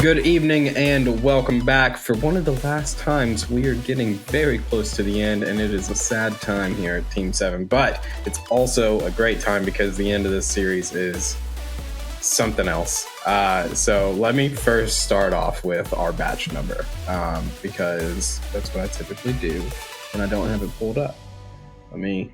Good evening and welcome back for one of the last times. We are getting very close to the end, and it is a sad time here at Team 7, but it's also a great time because the end of this series is something else. So let me first start off with our batch number, because that's what I typically do when I don't have it pulled up.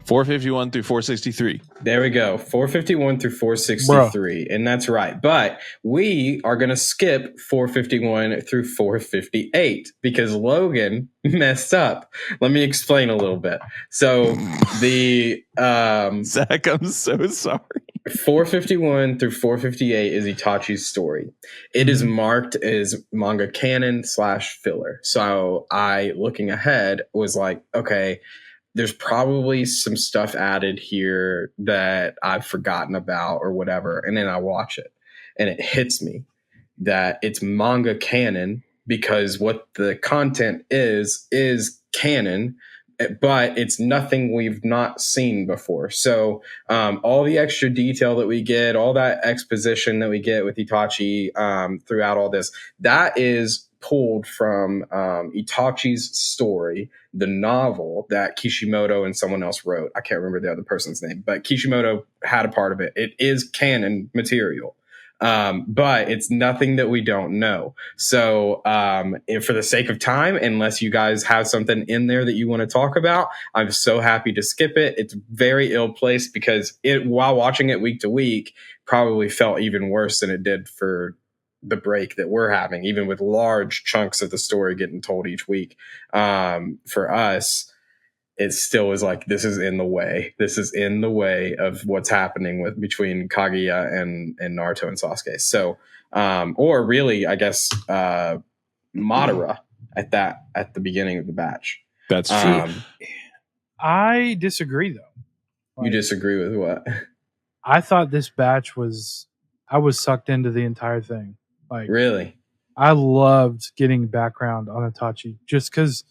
451 through 463. There we go. 451 through 463. Bro. And that's right. But we are going to skip 451 through 458 because Logan messed up. Let me explain a little bit. So the Zach, I'm so sorry. 451 through 458 is Itachi's story. It is marked as manga canon / filler. So I, looking ahead, was like, okay, there's probably some stuff added here that I've forgotten about or whatever. And then I watch it and it hits me that it's manga canon because what the content is canon, but it's nothing we've not seen before. So all the extra detail that we get, all that exposition that we get with Itachi throughout all this, that is pulled from Itachi's story, the novel that Kishimoto and someone else wrote. I can't remember the other person's name, but Kishimoto had a part of it. It is canon material, but it's nothing that we don't know. So if for the sake of time, unless you guys have something in there that you want to talk about, I'm so happy to skip it. It's very ill-placed because while watching it week to week probably felt even worse than it did for the break that we're having, even with large chunks of the story getting told each week. For us, it still is like, this is in the way. This is in the way of what's happening between Kaguya and Naruto and Sasuke. So, or really, I guess, Madara at the beginning of the batch. That's true. I disagree, though. You disagree with what? I thought this batch I was sucked into the entire thing. Like, really? I loved getting background on Itachi just because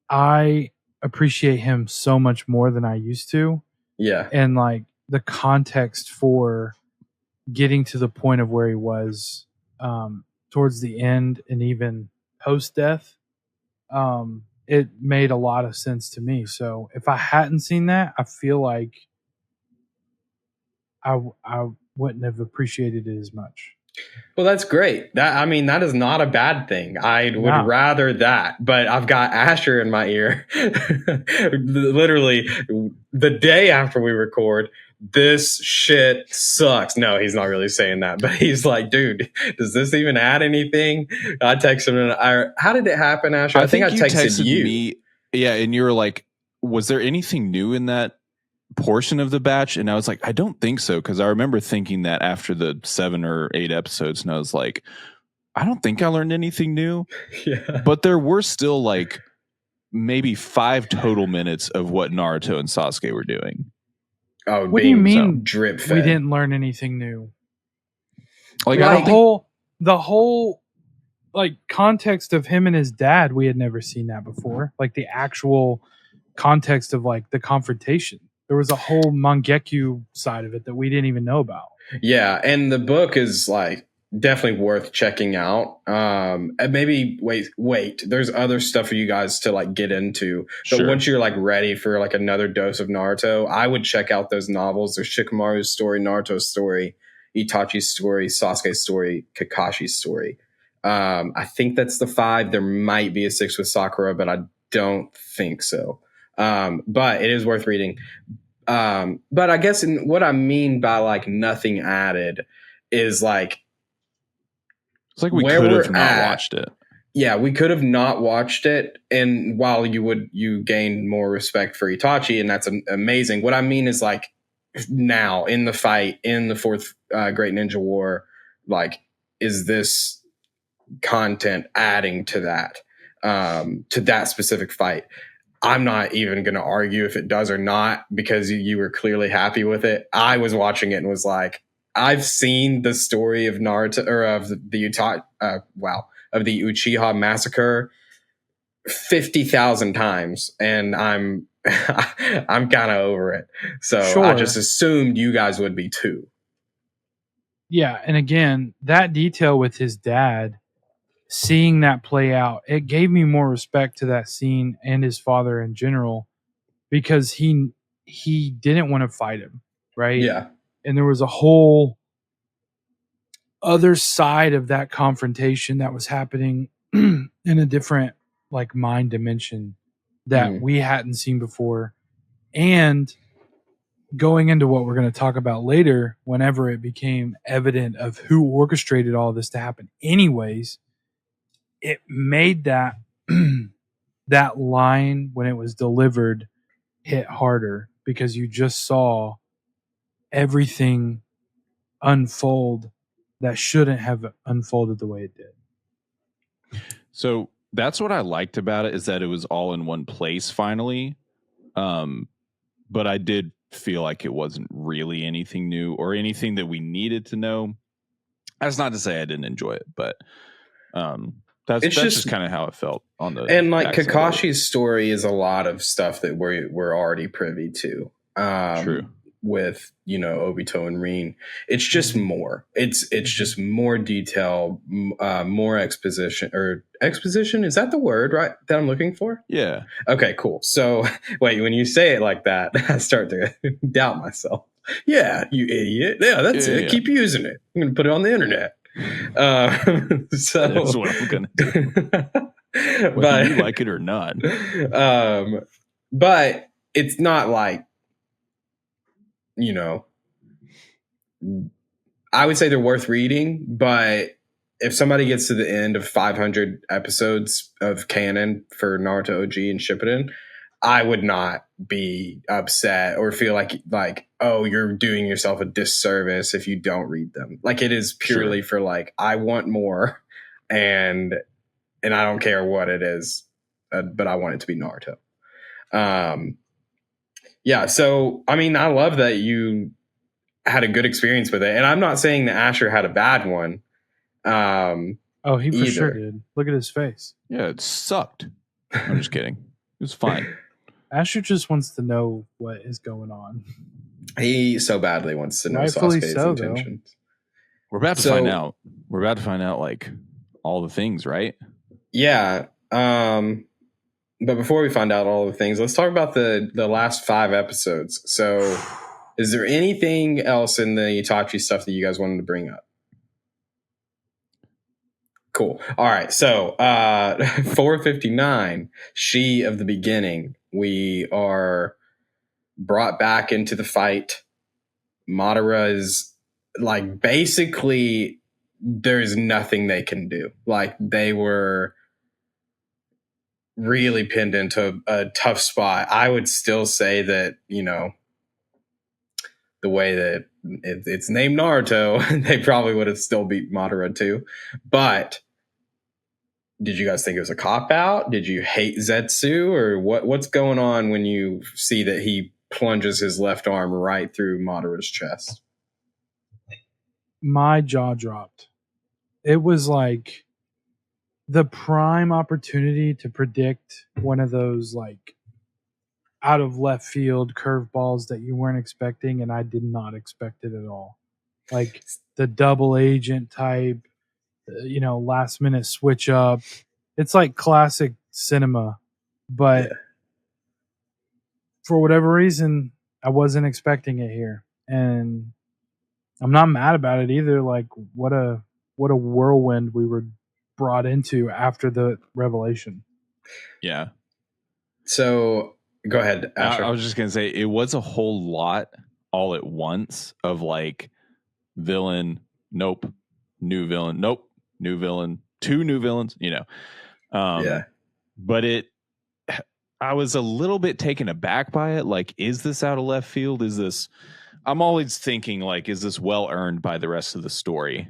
I appreciate him so much more than I used to. Yeah. And like the context for getting to the point of where he was towards the end and even post-death, it made a lot of sense to me. So if I hadn't seen that, I feel like I wouldn't have appreciated it as much. Well, that's great. That is not a bad thing. I would rather that, but I've got Asher in my ear. Literally, the day after we record, this shit sucks. No, he's not really saying that, but he's like, dude, does this even add anything? I texted him, and how did it happen, Asher? I think I texted you. Me, yeah, and you were like, was there anything new in that portion of the batch? And I was like, I don't think so, because I remember thinking that after the 7 or 8 episodes, and I was like, I don't think I learned anything new. Yeah. But there were still like maybe 5 total minutes of what Naruto and Sasuke were doing. Oh, what do you mean drip fed? We didn't learn anything new? Like the whole like context of him and his dad, we had never seen that before. Like the actual context of like the confrontation. There was a whole Mangekyu side of it that we didn't even know about. Yeah, and the book is like definitely worth checking out. And maybe wait. There's other stuff for you guys to like get into. But Sure. Once you're like ready for like another dose of Naruto, I would check out those novels. There's Shikamaru's story, Naruto's story, Itachi's story, Sasuke's story, Kakashi's story. I think that's the 5. There might be a 6 with Sakura, but I don't think so. But it is worth reading. But I guess what I mean by like nothing added is like, it's like we could have not watched it. Yeah, we could have not watched it. And while you gain more respect for Itachi, and that's amazing. What I mean is like now in the fight, in the 4th Great Ninja War, like, is this content adding to that specific fight? I'm not even going to argue if it does or not, because you were clearly happy with it. I was watching it and was like, I've seen the story of Naruto, or of the Uchiha massacre 50,000 times, and I'm kind of over it. So sure. I just assumed you guys would be too. Yeah, and again, that detail with his dad, seeing that play out, it gave me more respect to that scene and his father in general, because he didn't want to fight him, right? Yeah. And there was a whole other side of that confrontation that was happening in a different like mind dimension that we hadn't seen before. And going into what we're going to talk about later, whenever it became evident of who orchestrated all this to happen anyways, it made that that line when it was delivered hit harder, because you just saw everything unfold that shouldn't have unfolded the way it did. So that's what I liked about it, is that it was all in one place finally. But I did feel like it wasn't really anything new or anything that we needed to know. That's not to say I didn't enjoy it, but that's just kind of how it felt on the. And like Kakashi's story is a lot of stuff that we're already privy to. True. With, you know, Obito and Rin, it's just more. It's just more detail, more exposition. Or exposition, is that the word right that I'm looking for? Yeah. Okay, cool. So wait, when you say it like that, I start to doubt myself. Yeah, you idiot. Yeah, that's it. Yeah. Keep using it. I'm gonna put it on the internet. So that's what I'm gonna do. Whether you like it or not. But it's not like, you know, I would say they're worth reading, but if somebody gets to the end of 500 episodes of canon for Naruto OG and Shippuden, I would not be upset or feel like, oh, you're doing yourself a disservice if you don't read them. Like, it is purely for like, I want more, and I don't care what it is, but I want it to be Naruto. Yeah, so I mean, I love that you had a good experience with it, and I'm not saying that Asher had a bad one. Oh, he for sure did. Look at his face. Yeah, it sucked. I'm just kidding. It was fine. Asher just wants to know what is going on. He so badly wants to know Sasuke's intentions. Though. We're about to find out. We're about to find out like all the things, right? Yeah. But before we find out all the things, let's talk about the last 5 episodes. So, is there anything else in the Itachi stuff that you guys wanted to bring up? Cool. All right. So, 459, She of the Beginning. We are brought back into the fight. Madara is like, basically, there's nothing they can do. Like, they were really pinned into a tough spot. I would still say that, you know, the way that it's named Naruto, they probably would have still beat Madara too. But did you guys think it was a cop-out? Did you hate Zetsu? Or what's going on when you see that he plunges his left arm right through Madara's chest? My jaw dropped. It was like the prime opportunity to predict one of those like out of left field curveballs that you weren't expecting, and I did not expect it at all. Like the double agent type, you know, last minute switch up. It's like classic cinema, but for whatever reason, I wasn't expecting it here, and I'm not mad about it either. Like what a whirlwind we were brought into after the revelation. Yeah. So go ahead, Asher. I was just gonna say, it was a whole lot all at once of like villain, nope, new villain, nope, new villain, 2 new villains, you know. But I was a little bit taken aback by it. Like, is this out of left field? Is this, I'm always thinking like, is this well earned by the rest of the story?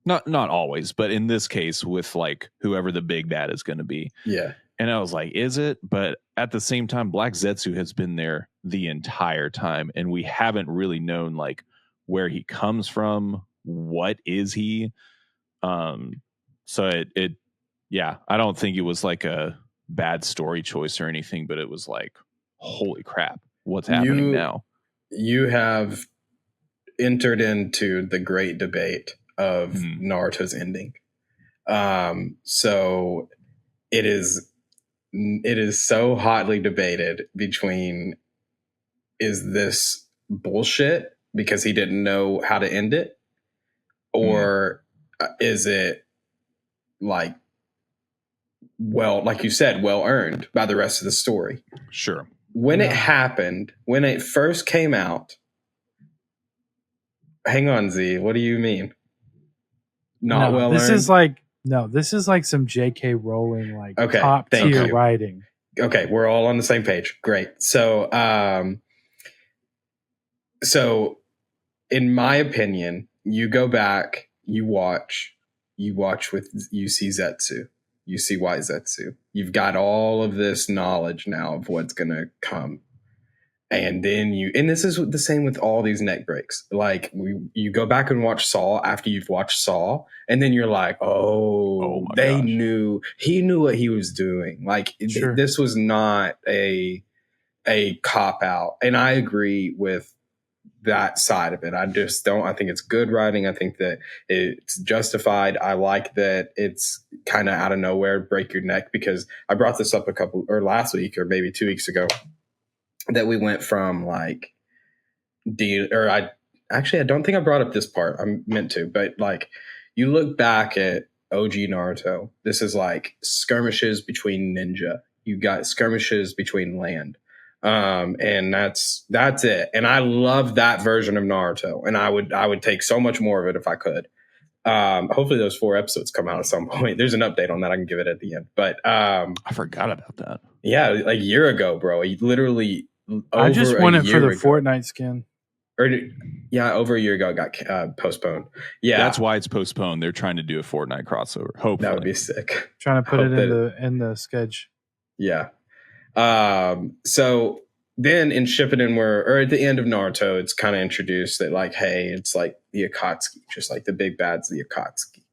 Not always, but in this case with like whoever the big bad is going to be. Yeah. And I was like, is it? But at the same time, Black Zetsu has been there the entire time, and we haven't really known like where he comes from. What is he? So it yeah, I don't think it was like a bad story choice or anything, but it was like, holy crap, what's happening now? You have entered into the great debate of Naruto's ending. So it is so hotly debated between, is this bullshit because he didn't know how to end it, or is it like, well, like you said, well earned by the rest of the story? Sure. When it happened, when it first came out, hang on, Z, what do you mean? Not well this earned? This is like some J.K. Rowling, like Okay, top thank tier you. writing. Okay, we're all on the same page. Great. So in my opinion, you go back, you watch with, you see Zetsu, you see White Zetsu. You've got all of this knowledge now of what's gonna come. And then and this is the same with all these neck breaks. Like you go back and watch Saw after you've watched Saw, and then you're like, he knew what he was doing. Like this was not a cop out. And I agree with that side of it. I think it's good writing. I think that it's justified. I like that it's kind of out of nowhere, break your neck, because I brought this up last week or maybe 2 weeks ago, that we went from like I don't think I brought up this part. I meant to, but like you look back at OG Naruto, this is like skirmishes between ninja. You got skirmishes between land. And that's it. And I love that version of Naruto. And I would take so much more of it if I could. Hopefully those 4 episodes come out at some point. There's an update on that. I can give it at the end. But I forgot about that. Yeah, like a year ago, bro. Literally I just won it for the Fortnite skin. Over a year ago, it got postponed. Yeah, that's why it's postponed. They're trying to do a Fortnite crossover. Hopefully, that would be sick. Trying to put it in the sketch. Yeah. So then in Shippuden, or at the end of Naruto, it's kind of introduced that like, hey, it's like the Akatsuki, just like the big bad's the Akatsuki,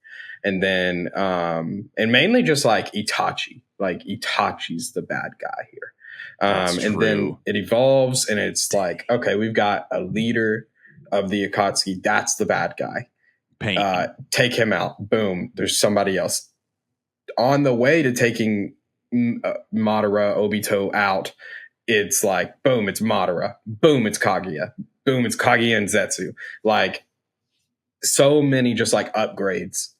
and then and mainly just like Itachi. Like Itachi's the bad guy here. And then it evolves, and it's like, okay, we've got a leader of the Akatsuki. That's the bad guy. Take him out. Boom. There's somebody else. On the way to taking Madara, Obito out, it's like, boom, it's Madara. Boom, it's Kaguya. Boom, it's Kaguya and Zetsu. Like, so many just like upgrades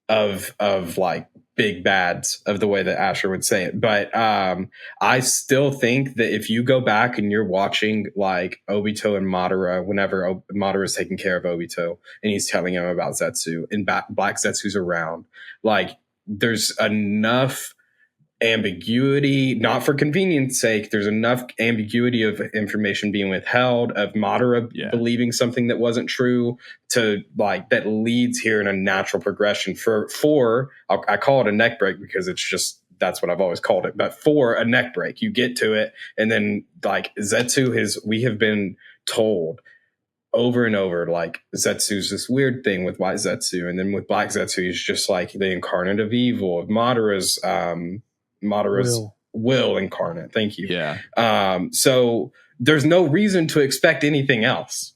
of like big bads, of the way that Asher would say it. But I still think that if you go back and you're watching like Obito and Madara, whenever Madara is taking care of Obito and he's telling him about Zetsu, and Black Zetsu's around, like there's enough ambiguity, not for convenience sake, there's enough ambiguity of information being withheld, of Madara believing something that wasn't true, to like that leads here in a natural progression for I call it a neck break because it's just, that's what I've always called it, but for a neck break, you get to it, and then like Zetsu, we have been told over and over, like Zetsu's this weird thing with White Zetsu, and then with Black Zetsu, he's just like the incarnate of evil, of Madara's will incarnate. Thank you. Yeah. So there's no reason to expect anything else,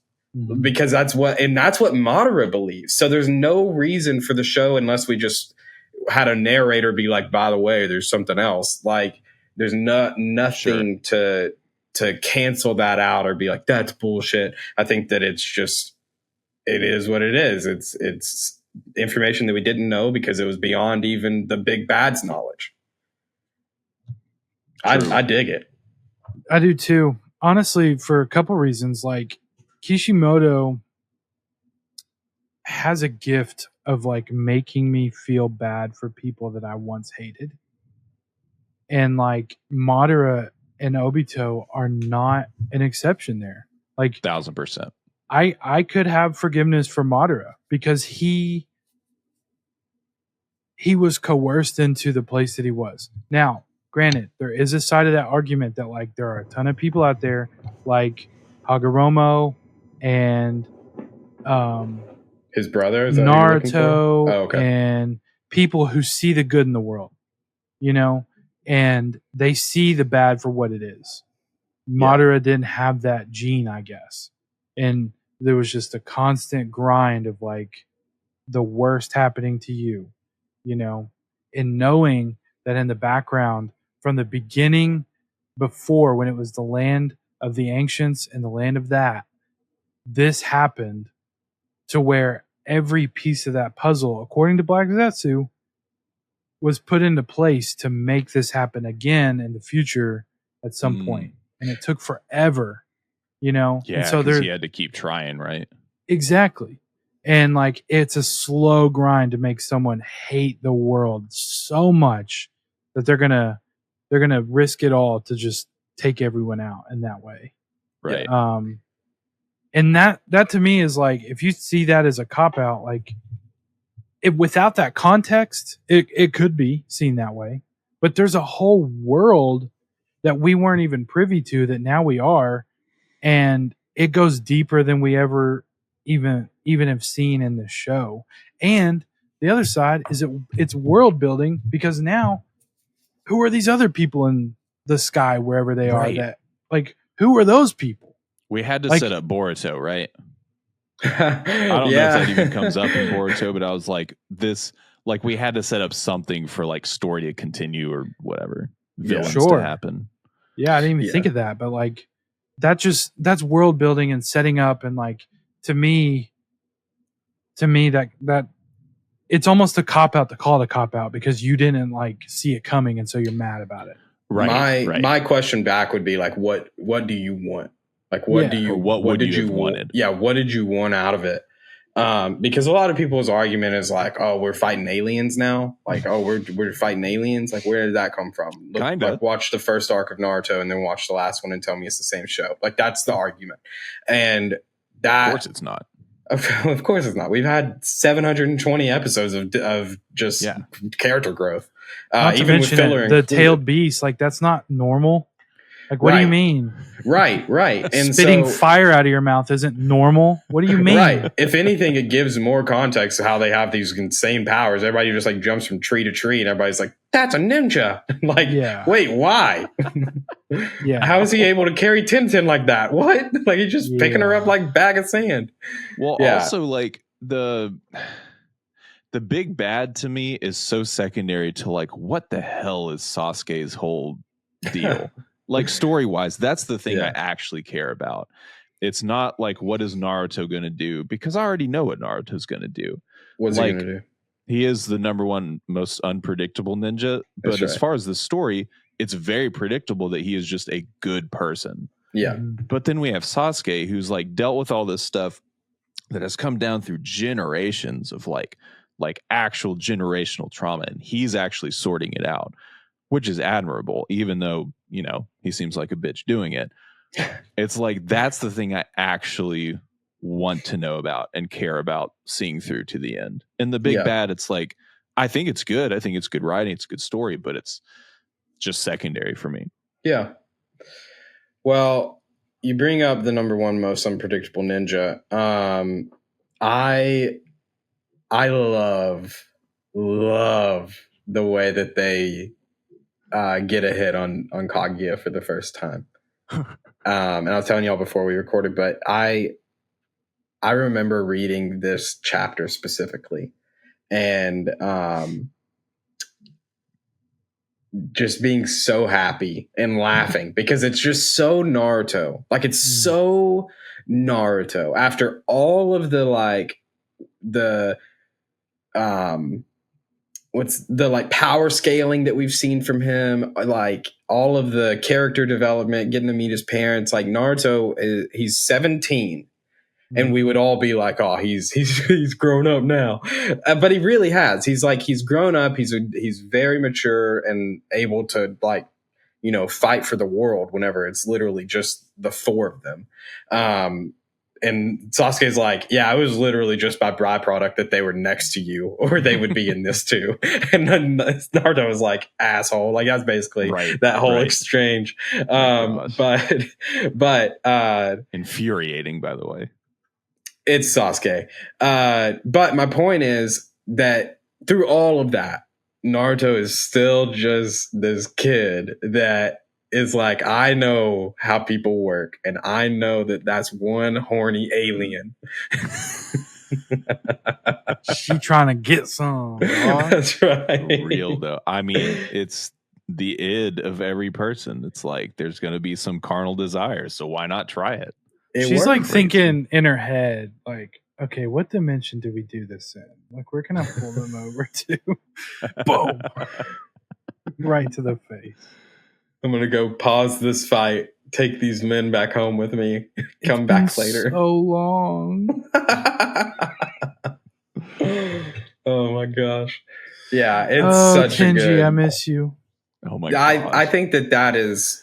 because that's what Madara believes. So there's no reason for the show, unless we just had a narrator be like, by the way, there's something else. Like there's nothing to cancel that out or be like, that's bullshit. I think that it is what it is. It's information that we didn't know because it was beyond even the big bad's knowledge. I dig it. I do too. Honestly, for a couple reasons. Like Kishimoto has a gift of like making me feel bad for people that I once hated. And like Madara and Obito are not an exception there. Like 1000%. I could have forgiveness for Madara because he was coerced into the place that he was. Now, granted, there is a side of that argument that like there are a ton of people out there like Hagoromo and his brother, Naruto, and people who see the good in the world, you know, and they see the bad for what it is. Madara didn't have that gene, I guess. And there was just a constant grind of like the worst happening to you, you know, and knowing that in the background from the beginning, before when it was the land of the ancients and the land of that, this happened to where every piece of that puzzle, according to Black Zetsu, was put into place to make this happen again in the future at some point. And it took forever, you know? Yeah, and so because he had to keep trying, right? Exactly. And like it's a slow grind to make someone hate the world so much that they're gonna risk it all to just take everyone out in that way. Right. And that to me is like, if you see that as a cop out, like without that context, it could be seen that way. But there's a whole world that we weren't even privy to that now we are, and it goes deeper than we ever even have seen in the show. And the other side is it's world building, because now who are these other people in the sky wherever they are, that like who are those people? We had to set up Boruto, right? I don't know if that even comes up in Boruto, but I was like, we had to set up something for like story to continue or whatever, villains to happen. Yeah, I didn't even think of that, but like that's world building and setting up, and like to me that it's almost a cop out to call it a cop out because you didn't like see it coming, and so you're mad about it. Right. My question back would be like, what do you want? Like, what did you want? Yeah, what did you want out of it? Because a lot of people's argument is like, oh, we're fighting aliens now. Like, oh, we're fighting aliens. Like, where did that come from? Like, watch the first arc of Naruto and then watch the last one and tell me it's the same show. Like, that's the argument. And that, of course, it's not. Of course, it's not. We've had 720 episodes of just character growth. Not to mention the tailed beast. Like, that's not normal. Like, what do you mean? Right. And spitting fire out of your mouth isn't normal. What do you mean? Right. If anything, it gives more context to how they have these insane powers. Everybody just like jumps from tree to tree, and everybody's like, "That's a ninja!" Like, wait, why? How is he able to carry Tintin like that? What? Like he's just picking her up like a bag of sand. Well, also like the big bad to me is so secondary to like what the hell is Sasuke's whole deal. Like story-wise, that's the thing I actually care about. It's not like what is Naruto going to do, because I already know what Naruto's going to do. What's he going to do? He is the number one most unpredictable ninja. But as far as the story, it's very predictable that he is just a good person. Yeah. But then we have Sasuke, who's like dealt with all this stuff that has come down through generations of like actual generational trauma, and he's actually sorting it out, which is admirable, even though, you know, he seems like a bitch doing it. It's like, that's the thing I actually want to know about and care about seeing through to the end. And the big bad, it's like, I think it's good. I think it's good writing. It's a good story, but it's just secondary for me. Yeah. Well, you bring up the number one most unpredictable ninja. I love the way that they get a hit on Kaguya for the first time. And I was telling y'all before we recorded, but I remember reading this chapter specifically and just being so happy and laughing because it's just so Naruto. Like it's so Naruto after all of the like the what's the like power scaling that we've seen from him, like all of the character development, getting to meet his parents. Like Naruto he's 17 and we would all be like, oh, he's grown up now. But he really has. He's grown up. He's very mature and able to like, you know, fight for the world whenever it's literally just the four of them. And Sasuke's like, yeah, it was literally just by byproduct that they were next to you or they would be in this too. And then Naruto was like, asshole. Like that's basically that whole exchange. But infuriating, by the way. It's Sasuke. But my point is that through all of that, Naruto is still just this kid that is like, I know how people work, and I know that that's one horny alien. She trying to get some. Dog. That's right. Real though. I mean, it's the id of every person. It's like there's going to be some carnal desire, so why not try it? She's like thinking in her head, like, okay, what dimension do we do this in? Like, where can I pull them over to? Boom. Right to the face. I'm going to go pause this fight, take these men back home with me, come back later. So long. Oh my gosh. Yeah, it's such Kenji, a good... I miss you. Oh my god. I think that is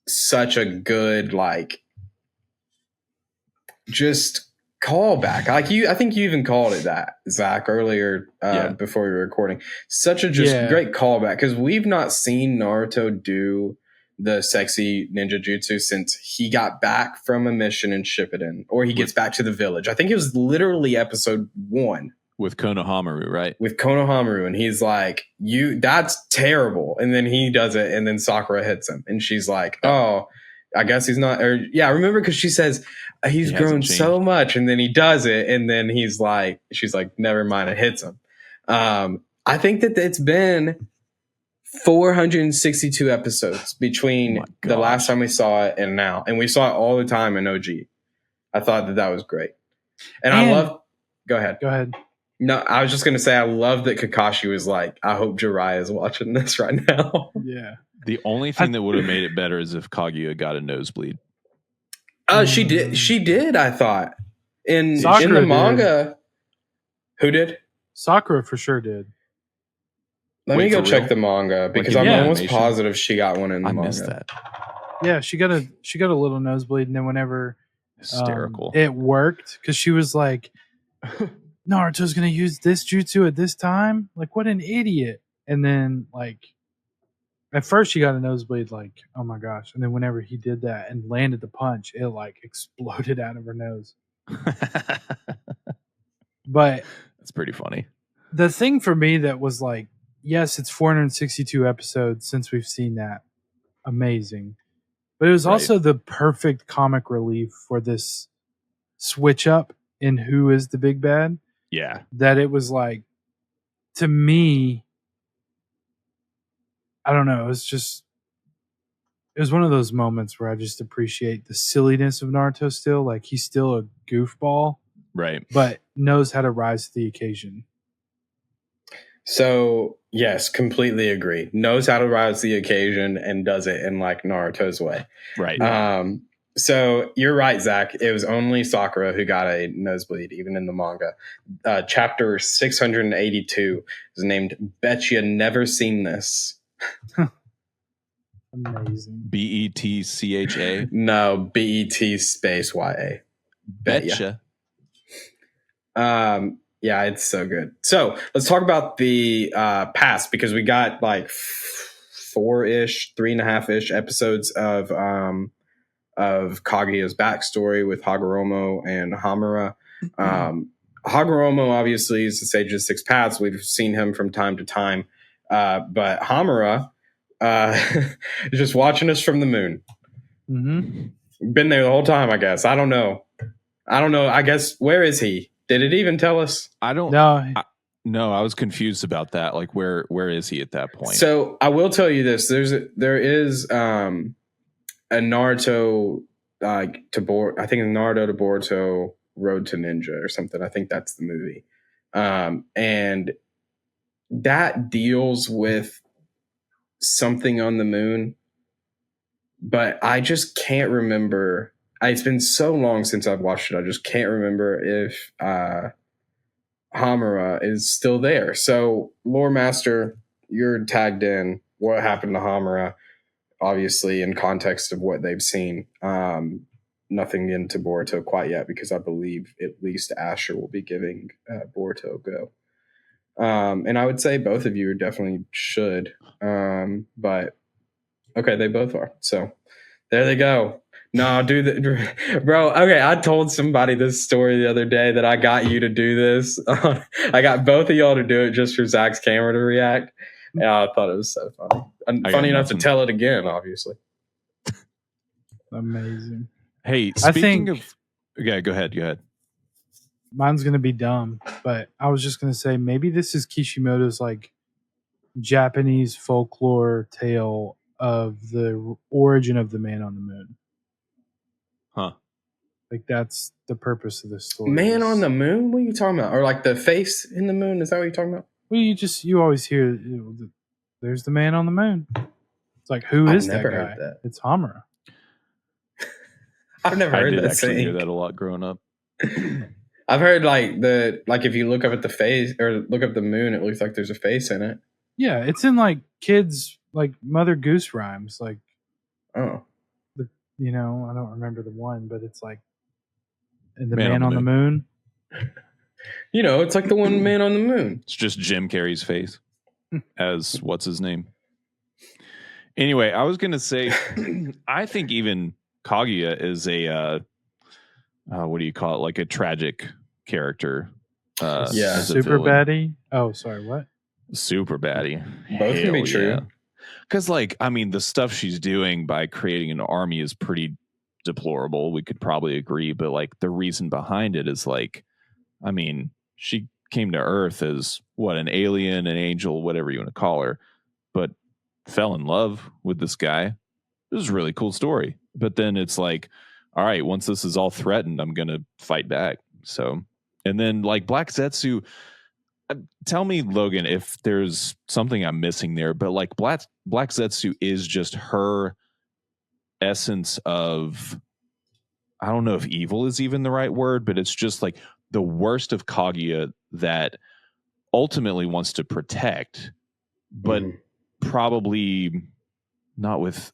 such a good, like, just callback. Like I think you even called it that, Zach, earlier before we were recording. Such a great callback, because we've not seen Naruto do the sexy ninja jutsu since he got back from a mission in Shippuden, or he gets back to the village. I think it was literally episode 1. With Konohamaru, right? With Konohamaru, and he's like, that's terrible. And then he does it, and then Sakura hits him. And she's like, oh, I guess he's not. Or yeah, remember, because she says he's grown so much, and then he does it, and then she's like, never mind, it hits him. I think that it's been 462 episodes between the last time we saw it and now. And we saw it all the time in OG. I thought that was great. And I love... Go ahead. No, I was just going to say, I love that Kakashi was like, I hope Jiraiya is watching this right now. Yeah. The only thing that would have made it better is if Kaguya got a nosebleed. She did, I thought. In the manga. Did. Who did? Sakura for sure did. Let me go check the manga, because I'm almost positive she got one in the manga. I missed that. Yeah, she got a little nosebleed, and then whenever hysterical, it worked, because she was like, Naruto's gonna use this jutsu at this time? Like, what an idiot. And then, like, at first she got a nosebleed, like, oh my gosh. And then whenever he did that and landed the punch, it like exploded out of her nose. But that's pretty funny. The thing for me that was like, yes, it's 462 episodes since we've seen that. Amazing. But it was also the perfect comic relief for this switch up in who is the big bad. Yeah. That it was like, to me, I don't know. It was one of those moments where I just appreciate the silliness of Naruto still. Like, he's still a goofball. Right. But knows how to rise to the occasion. So, yes, completely agree. Knows how to rise to the occasion and does it in like Naruto's way. Right. So you're right, Zach. It was only Sakura who got a nosebleed, even in the manga. Chapter 682 is named Betcha Never Seen This. Amazing. BETCHA? No, BET space YA. Betcha. Yeah, it's so good. So let's talk about the past, because we got like 3.5-ish episodes of Kaguya's backstory with Hagoromo and Hamura. Hagoromo obviously is the Sage of the Six Paths. We've seen him from time to time. But Hamura is just watching us from the moon. Mm-hmm. Been there the whole time, I guess. I don't know. I guess, where is he? Did it even tell us? I don't know. No, I was confused about that. Like, where is he at that point? So I will tell you this. There is a Naruto I think it's Naruto to Boruto Road to Ninja or something. I think that's the movie. And that deals with something on the moon, but I just can't remember. It's been so long since I've watched it. I just can't remember if Hamura is still there. So, Lore Master, you're tagged in. What happened to Hamura? Obviously, in context of what they've seen. Nothing into Boruto quite yet, because I believe at least Asher will be giving Boruto a go. And I would say both of you definitely should. But okay, they both are. So there they go. No, bro. Okay, I told somebody this story the other day that I got you to do this. I got both of y'all to do it just for Zach's camera to react. Yeah, I thought it was so funny. And I funny got enough to nothing. tell it again, obviously. Amazing. Hey, I speaking think- of, yeah, go ahead. Mine's gonna be dumb, but I was just gonna say maybe this is Kishimoto's like Japanese folklore tale of the origin of the man on the moon. Huh? Like that's the purpose of the story. Man is- on the moon? What are you talking about? Or like the face in the moon? Is that what you're talking about? Well, you always hear there's the man on the moon. It's like who I've is that never guy? heard that. It's Hamura. I've never I heard did that actually hear saying. that a lot growing up. I've heard like if you look up at the face or look up the moon, it looks like there's a face in it. Yeah, it's in like kids like Mother Goose rhymes. Like Oh. I don't remember the one, but it's like and the man on the moon. It's like the one man on the moon. It's just Jim Carrey's face as what's his name. Anyway, I was gonna say, I think even Kaguya is a what do you call it? Like a tragic character. Yeah. as a Super villain. baddie. Oh, sorry, what? Super baddie. Both can be true. Because, the stuff she's doing by creating an army is pretty deplorable. We could probably agree, but the reason behind it is she came to Earth as an alien, an angel, whatever you want to call her, but fell in love with this guy. It was a really cool story. But then it's like, all right, once this is all threatened, I'm going to fight back. So, and then Black Zetsu, tell me, Logan, if there's something I'm missing there, but Black Zetsu is just her essence of, I don't know if evil is even the right word, but it's just the worst of Kaguya that ultimately wants to protect, but probably not with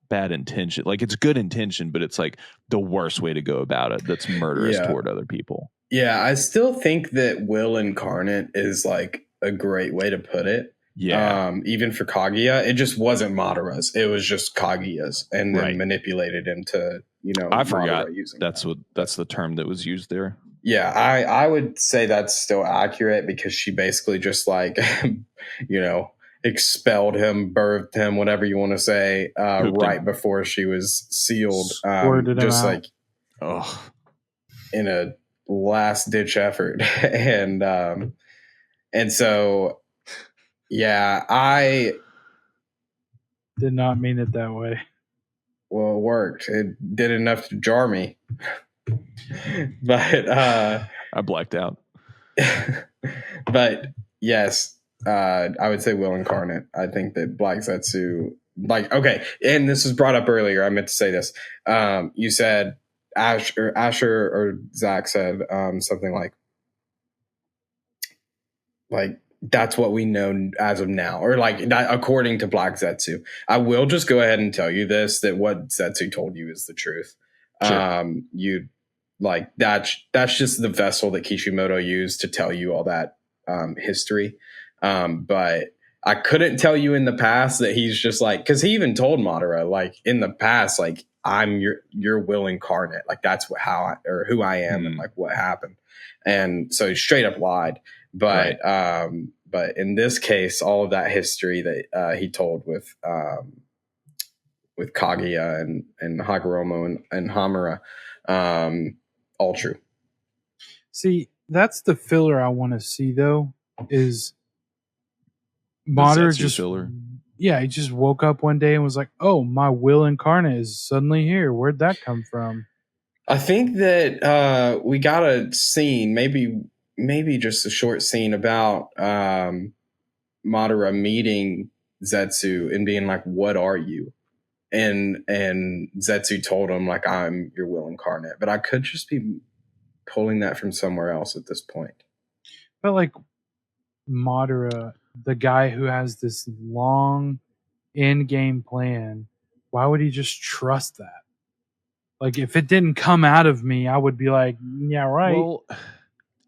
bad intention. It's good intention, but it's the worst way to go about it. That's murderous toward other people. Yeah, I still think that Will Incarnate is a great way to put it. Yeah. Even for Kaguya, it just wasn't Madara's. It was just Kaguya's, and then manipulated him to, I forgot Madara using that's the term that was used there. Yeah, I would say that's still accurate because she basically just expelled him, birthed him, whatever you want to say, right before she was sealed. Squirted him out. In a last ditch effort. and so I did not mean it that way. Well, it worked. It did enough to jar me. But I blacked out. But yes, I would say Will Incarnate. I think that Black Zetsu, okay, and this was brought up earlier. I meant to say this. You said Asher or Zach said something like that's what we know as of now, or that according to Black Zetsu. I will just go ahead and tell you this, that what Zetsu told you is the truth. Sure. That's just the vessel that Kishimoto used to tell you all that history. But I couldn't tell you in the past that he's just because he even told Madara in the past, I'm your Will Incarnate, that's who I am, and what happened, and so he straight up lied. But but in this case, all of that history that he told with Kaguya and Hagoromo and Hamura, all true. See, that's the filler I want to see though. Is Madara just filler? Yeah, he just woke up one day and was like, "Oh, my Will Incarnate is suddenly here. Where'd that come from?" I think that we got a scene, maybe just a short scene about Madara meeting Zetsu and being like, "What are you?" And Zetsu told him I'm your Will Incarnate, but I could just be pulling that from somewhere else at this point. But Madara, the guy who has this long end game plan, why would he just trust that? If it didn't come out of me, I would be like, yeah, right. Well,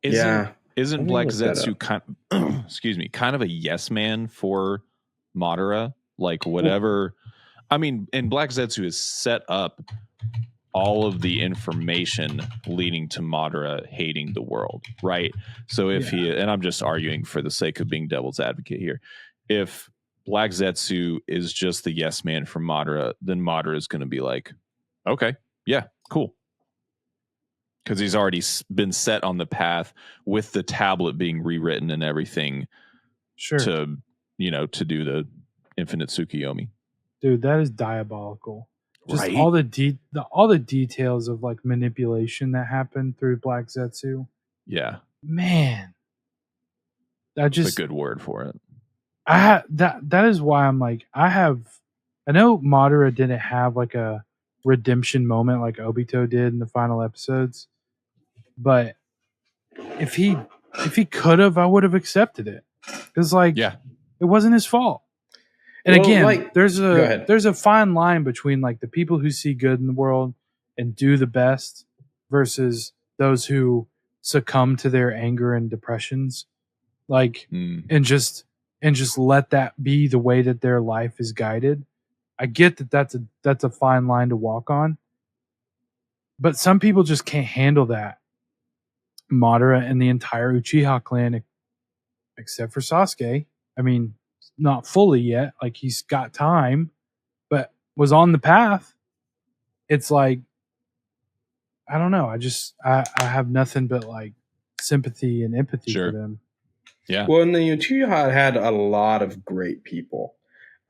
isn't Black Zetsu kind of a yes man for Madara? Whatever. I mean, and Black Zetsu has set up all of the information leading to Madara hating the world, right? So if he, and I'm just arguing for the sake of being devil's advocate here, if Black Zetsu is just the yes man for Madara, then Madara is going to be like, okay, yeah, cool. Because he's already been set on the path with the tablet being rewritten and everything to do the Infinite Tsukiyomi. Dude, that is diabolical. Just Right? all the details of like manipulation that happened through Black Zetsu. Yeah. Man. That's a good word for it. That is why I'm like, I know Madara didn't have like a redemption moment like Obito did in the final episodes, but if he could have, I would have accepted it, because it wasn't his fault. And again, there's a fine line between like the people who see good in the world and do the best versus those who succumb to their anger and depressions, and just let that be the way that their life is guided. I get that that's a fine line to walk on, but some people just can't handle that. Madara and the entire Uchiha clan, except for Sasuke. I mean, not fully yet. Like, he's got time, but was on the path. It's like, I don't know. I have nothing but like sympathy and empathy for them. Yeah. Well, and the Uchiha had a lot of great people.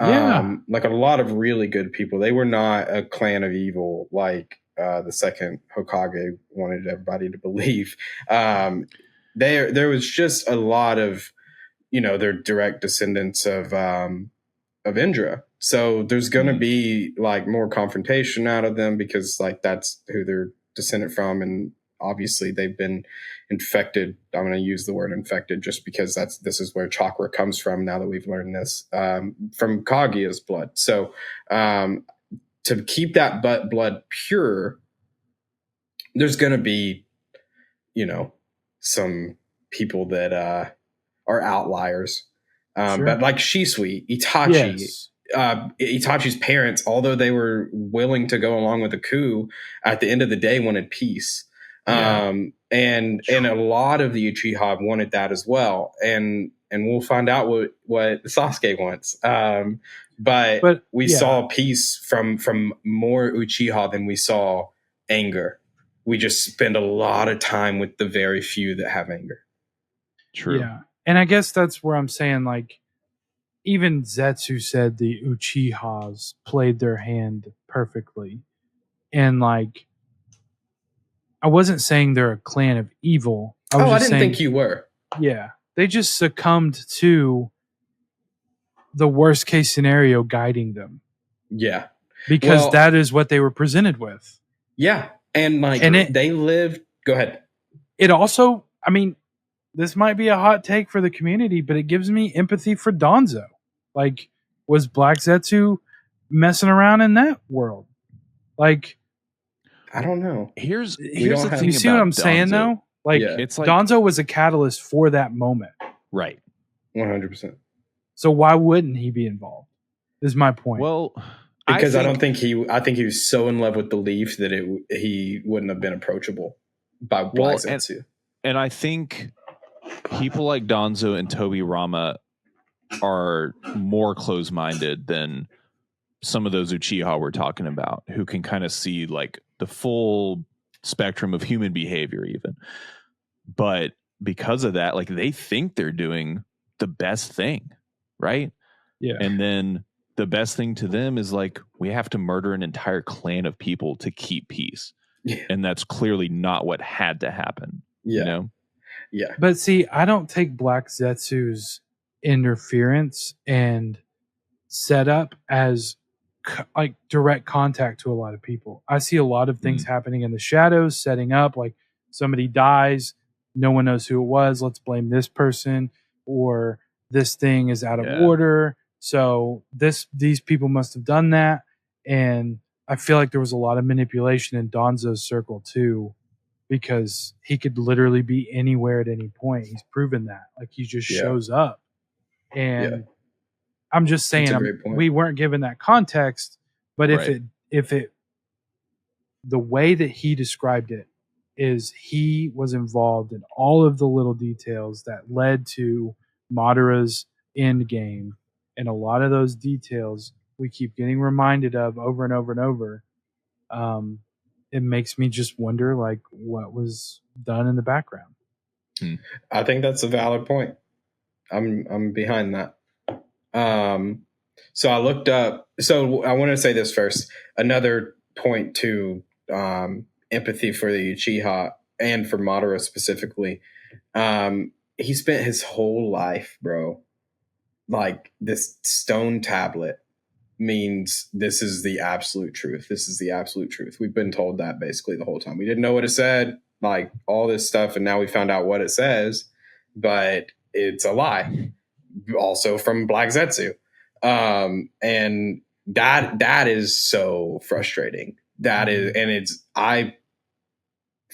Like a lot of really good people. They were not a clan of evil like the second Hokage wanted everybody to believe. There was just a lot of, they're direct descendants of Indra. So there's going to be like more confrontation out of them because like that's who they're descended from. And obviously they've been infected. I'm going to use the word infected just because this is where chakra comes from now that we've learned this, from Kaguya's blood. So to keep that blood pure, there's going to be, some people that are outliers. But like Shisui, Itachi, Itachi's parents, although they were willing to go along with the coup, at the end of the day wanted peace. And a lot of the Uchiha wanted that as well. And we'll find out what Sasuke wants. But we saw peace from more Uchiha than we saw anger. We just spend a lot of time with the very few that have anger. True. Yeah. And I guess that's where I'm saying, like, even Zetsu said the Uchihas played their hand perfectly. And, like, I wasn't saying they're a clan of evil. I didn't think you were. Yeah. They just succumbed to the worst case scenario guiding them. Yeah. Because that is what they were presented with. Yeah. And, like, they lived... Go ahead. It also... I mean... This might be a hot take for the community, but it gives me empathy for Danzo. Like, was Black Zetsu messing around in that world? Like, I don't know. Here's the thing. You see what I'm saying, though? Like, it's like Danzo was a catalyst for that moment. Right. 100%. So why wouldn't he be involved? Is my point. Well, because I think he was so in love with the Leaf that he wouldn't have been approachable by Black Zetsu. And I think people like Danzo and Tobi Rama are more close-minded than some of those Uchiha we're talking about, who can kind of see like the full spectrum of human behavior even. But because of that, like, they think they're doing the best thing, right? Yeah. And then the best thing to them is like, we have to murder an entire clan of people to keep peace. Yeah. And that's clearly not what had to happen. Yeah. You know? Yeah. But see, I don't take Black Zetsu's interference and setup as like direct contact to a lot of people. I see a lot of things happening in the shadows, setting up, like somebody dies, no one knows who it was, let's blame this person, or this thing is out of order, so these people must have done that. And I feel like there was a lot of manipulation in Danzo's circle too, because he could literally be anywhere at any point. He's proven that. Like, he just shows up. And I'm just saying, we weren't given that context, but if it the way that he described it is he was involved in all of the little details that led to Madara's end game, And a lot of those details we keep getting reminded of over and over and over. It makes me just wonder, like, what was done in the background. I think that's a valid point. I'm behind that. So I looked up. So I want to say this first. Another point to empathy for the Uchiha and for Madara specifically. He spent his whole life, bro, like this stone tablet means this is the absolute truth. This is the absolute truth. We've been told that basically the whole time. We didn't know what it said, like all this stuff, and now we found out what it says, but it's a lie. Also from Black Zetsu. And that is so frustrating. That is, and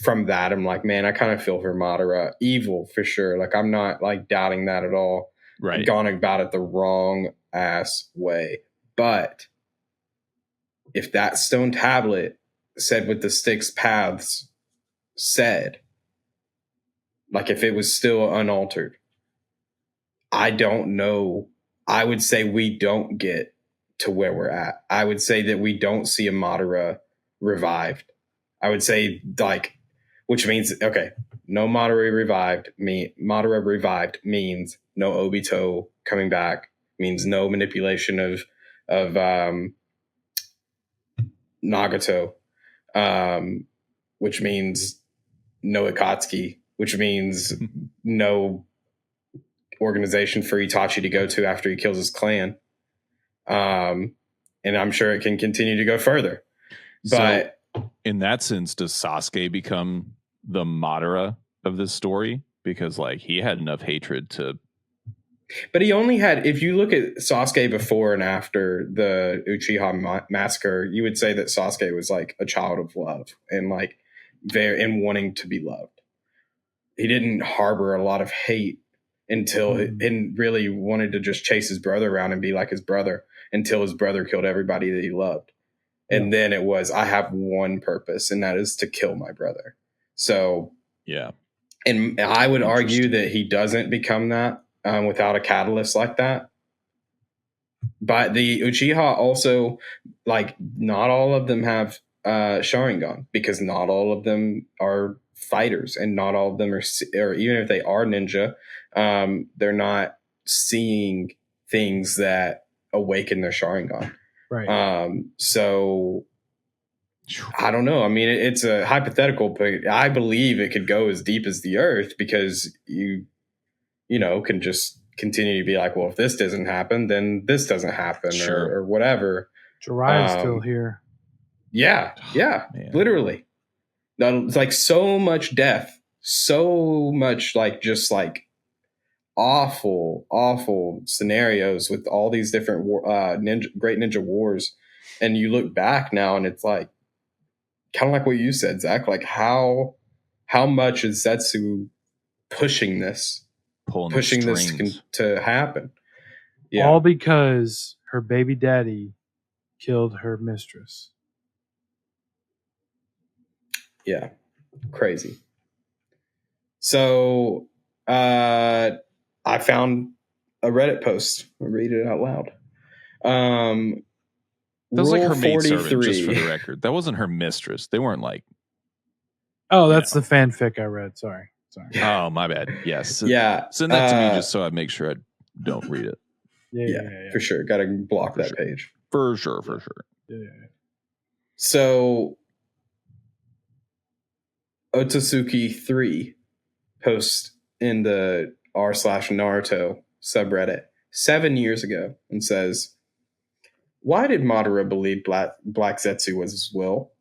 from that, I'm like, man, I kind of feel for Madara. Evil for sure. Like, I'm not like doubting that at all. Right. I've gone about it the wrong ass way. But if that stone tablet said what the Styx paths said, like if it was still unaltered, I don't know. I would say we don't get to where we're at. I would say that we don't see a Madara revived. I would say, like, which means, okay, no Madara revived. Madara revived means no Obito coming back, means no manipulation of Nagato, which means no Akatsuki, which means no organization for Itachi to go to after he kills his clan. And I'm sure it can continue to go further. But so, in that sense, does Sasuke become the Madara of this story? Because like he had enough hatred to. But he only had, if you look at Sasuke before and after the Uchiha massacre, you would say that Sasuke was like a child of love and like and wanting to be loved. He didn't harbor a lot of hate until and really wanted to just chase his brother around and be like his brother until his brother killed everybody that he loved. And then it was, I have one purpose, and that is to kill my brother. So, yeah. And I would argue that he doesn't become that without a catalyst like that. But the Uchiha also, like, not all of them have Sharingan, because not all of them are fighters, and not all of them are, or even if they are ninja, they're not seeing things that awaken their Sharingan. Right. So I don't know. I mean, it's a hypothetical, but I believe it could go as deep as the earth, because you can just continue to be like, well, if this doesn't happen, then this doesn't happen, sure. or whatever. Jiraiya's still here. Yeah, literally. It's like so much death, so much like just like awful scenarios with all these different great ninja wars, and you look back now and it's like kind of like what you said, Zach, like how much is Zetsu pushing this to happen? Yeah. All because her baby daddy killed her mistress. Yeah, crazy. So I found a Reddit post. I'll read it out loud. That was like her maidservant, just for the record. That wasn't her mistress. They weren't like. Oh, that's the fanfic I read. Sorry. Oh, my bad. Yes. Yeah. Send that to me just so I make sure I don't read it. Yeah. For sure. Got to block that page. For sure. Yeah. So Otsutsuki 3 posts in the r/Naruto subreddit 7 years ago and says, why did Madara believe Black Zetsu was his will?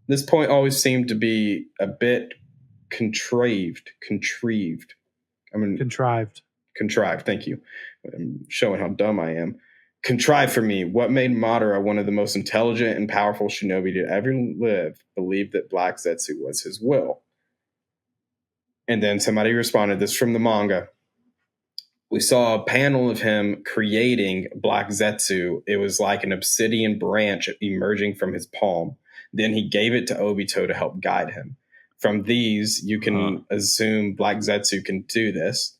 This point always seemed to be a bit contrived. Thank you. I'm showing how dumb I am. Contrived for me. What made Madara one of the most intelligent and powerful shinobi to ever live believe that Black Zetsu was his will? And then somebody responded, this from the manga. We saw a panel of him creating Black Zetsu. It was like an obsidian branch emerging from his palm. Then he gave it to Obito to help guide him. From these, you can assume Black Zetsu can do this.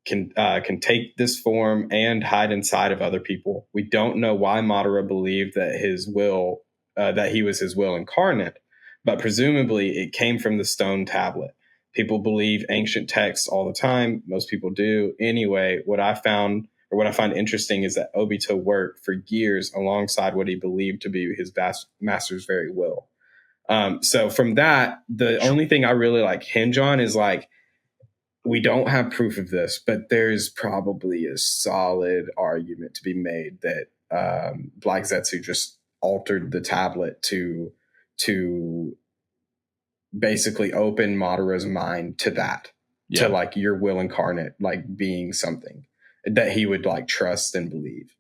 can take this form and hide inside of other people. We don't know why Madara believed that that he was his will incarnate, but presumably it came from the stone tablet. People believe ancient texts all the time. Most people do. Anyway, what I find interesting is that Obito worked for years alongside what he believed to be his master's very will. So from that, the only thing I really like hinge on is like, we don't have proof of this, but there's probably a solid argument to be made that Black Zetsu just altered the tablet to basically open Madara's mind to that, to like your will incarnate, like being something that he would like trust and believe.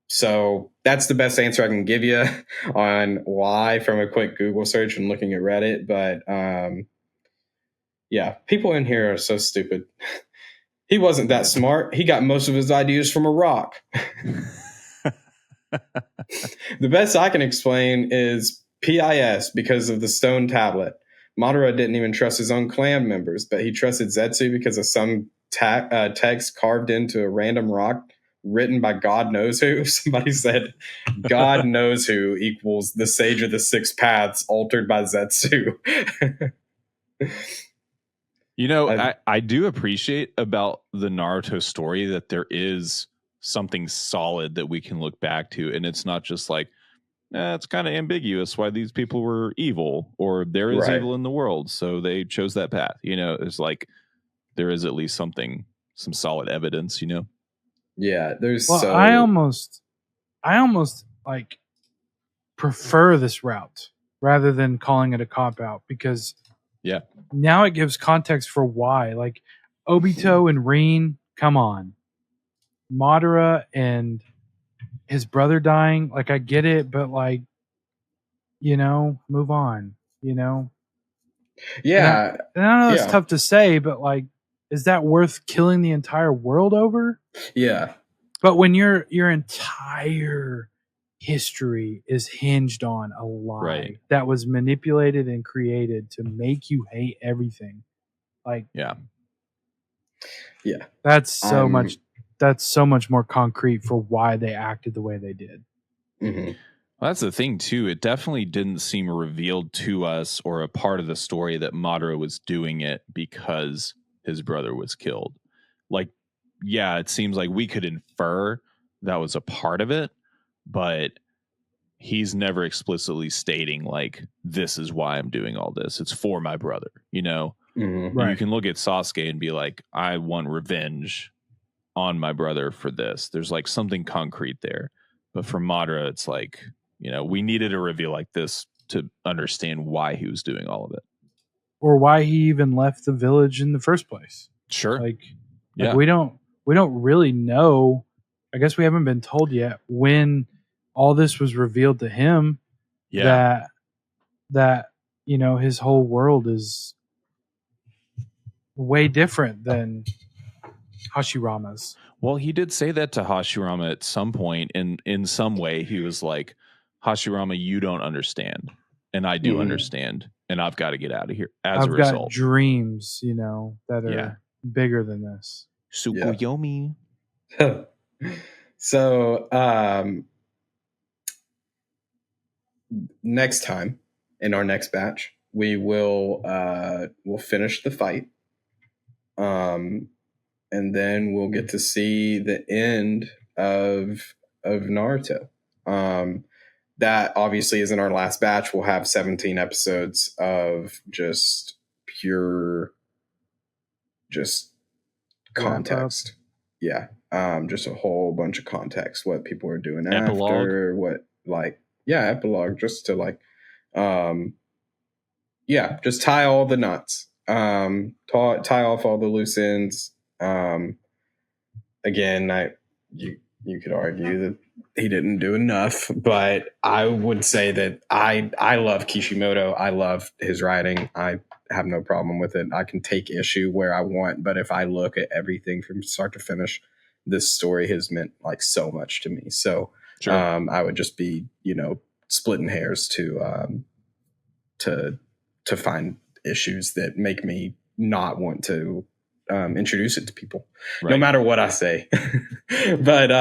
So that's the best answer I can give you on why from a quick Google search and looking at Reddit. But yeah, people in here are so stupid. He wasn't that smart. He got most of his ideas from a rock. The best I can explain is PIS because of the stone tablet. Madara didn't even trust his own clan members, but he trusted Zetsu because of some text carved into a random rock written by God knows who. Somebody said God knows who equals the Sage of the Six Paths altered by Zetsu. You know, I do appreciate about the Naruto story that there is something solid that we can look back to. And it's not just like, it's kind of ambiguous why these people were evil, or there is evil in the world, so they chose that path. You know, it's like there is at least some solid evidence, you know? Yeah, there's I almost like prefer this route rather than calling it a cop out, because now it gives context for why. Like Obito and Rin, come on. Madara and his brother dying, like I get it, but like, you know, move on, you know? Yeah. And I know it's tough to say, but like, is that worth killing the entire world over? Yeah. But when your entire history is hinged on a lie that was manipulated and created to make you hate everything, like that's so much more concrete for why they acted the way they did. Mm-hmm. Well, that's the thing too. It definitely didn't seem revealed to us or a part of the story that Madara was doing it because his brother was killed. Like, yeah, it seems like we could infer that was a part of it, but he's never explicitly stating like, this is why I'm doing all this. It's for my brother, you know? Mm-hmm. You can look at Sasuke and be like, I want revenge on my brother for this. There's like something concrete there. But for Madara, it's like, you know, we needed a reveal like this to understand why he was doing all of it. Or why he even left the village in the first place. Sure. Like we don't really know. I guess we haven't been told yet when all this was revealed to him. That you know, his whole world is way different than Hashirama's. Well, he did say that to Hashirama at some point, and in some way he was like, Hashirama, you don't understand, and I do understand, and I've got to get out of here. I've got dreams, you know, that are bigger than this. Tsukuyomi. So next time in our next batch, we will we'll finish the fight. And then we'll get to see the end of Naruto. That obviously isn't our last batch. We'll have 17 episodes of just pure context. Yeah. Just a whole bunch of context, what people are doing after, epilogue, just to like just tie all the knots. Tie off all the loose ends. Again, you could argue that he didn't do enough, but I would say that I love Kishimoto. I love his writing. I have no problem with it. I can take issue where I want, but if I look at everything from start to finish, this story has meant like so much to me. So I would just be, you know, splitting hairs to find issues that make me not want to introduce it to people, no Right. matter what I say. But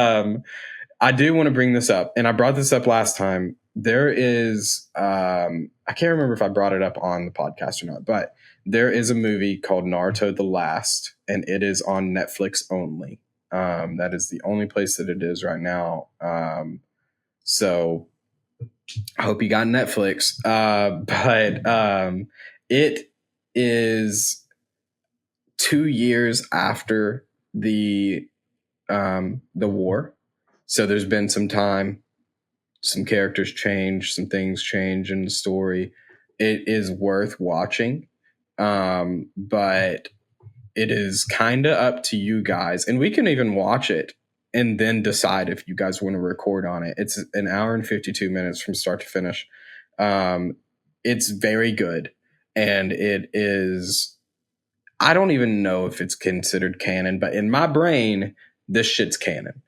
I do want to bring this up, and I brought this up last time. There is, I can't remember if I brought it up on the podcast or not, but there is a movie called Naruto The Last, and it is on Netflix only. That is the only place that it is right now. So I hope you got Netflix. But it is 2 years after the war. So there's been some time, some characters change, some things change in the story. It is worth watching. But it is kind of up to you guys, and we can even watch it and then decide if you guys want to record on it. It's an hour and 52 minutes from start to finish. It's very good. And it is, I don't even know if it's considered canon, but in my brain, this shit's canon.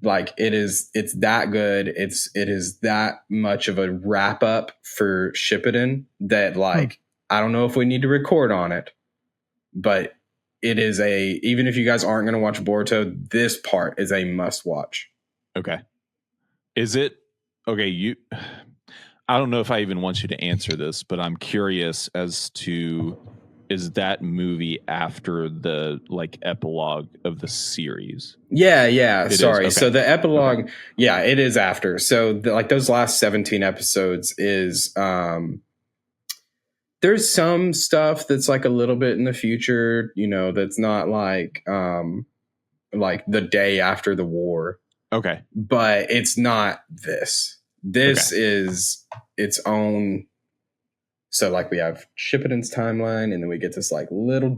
Like it's that good. It is that much of a wrap up for Shippuden that like, I don't know if we need to record on it, but it is even if you guys aren't going to watch Boruto, this part is a must watch. Okay. Is it okay? I don't know if I even want you to answer this, but I'm curious as to, is that movie after the like epilogue of the series? Yeah. Sorry. Okay. So the epilogue, yeah, it is after. So like those last 17 episodes is, there's some stuff that's like a little bit in the future, that's not like the day after the war. Okay. But it's not this. This is its own. So like we have Shippuden's timeline, and then we get this like little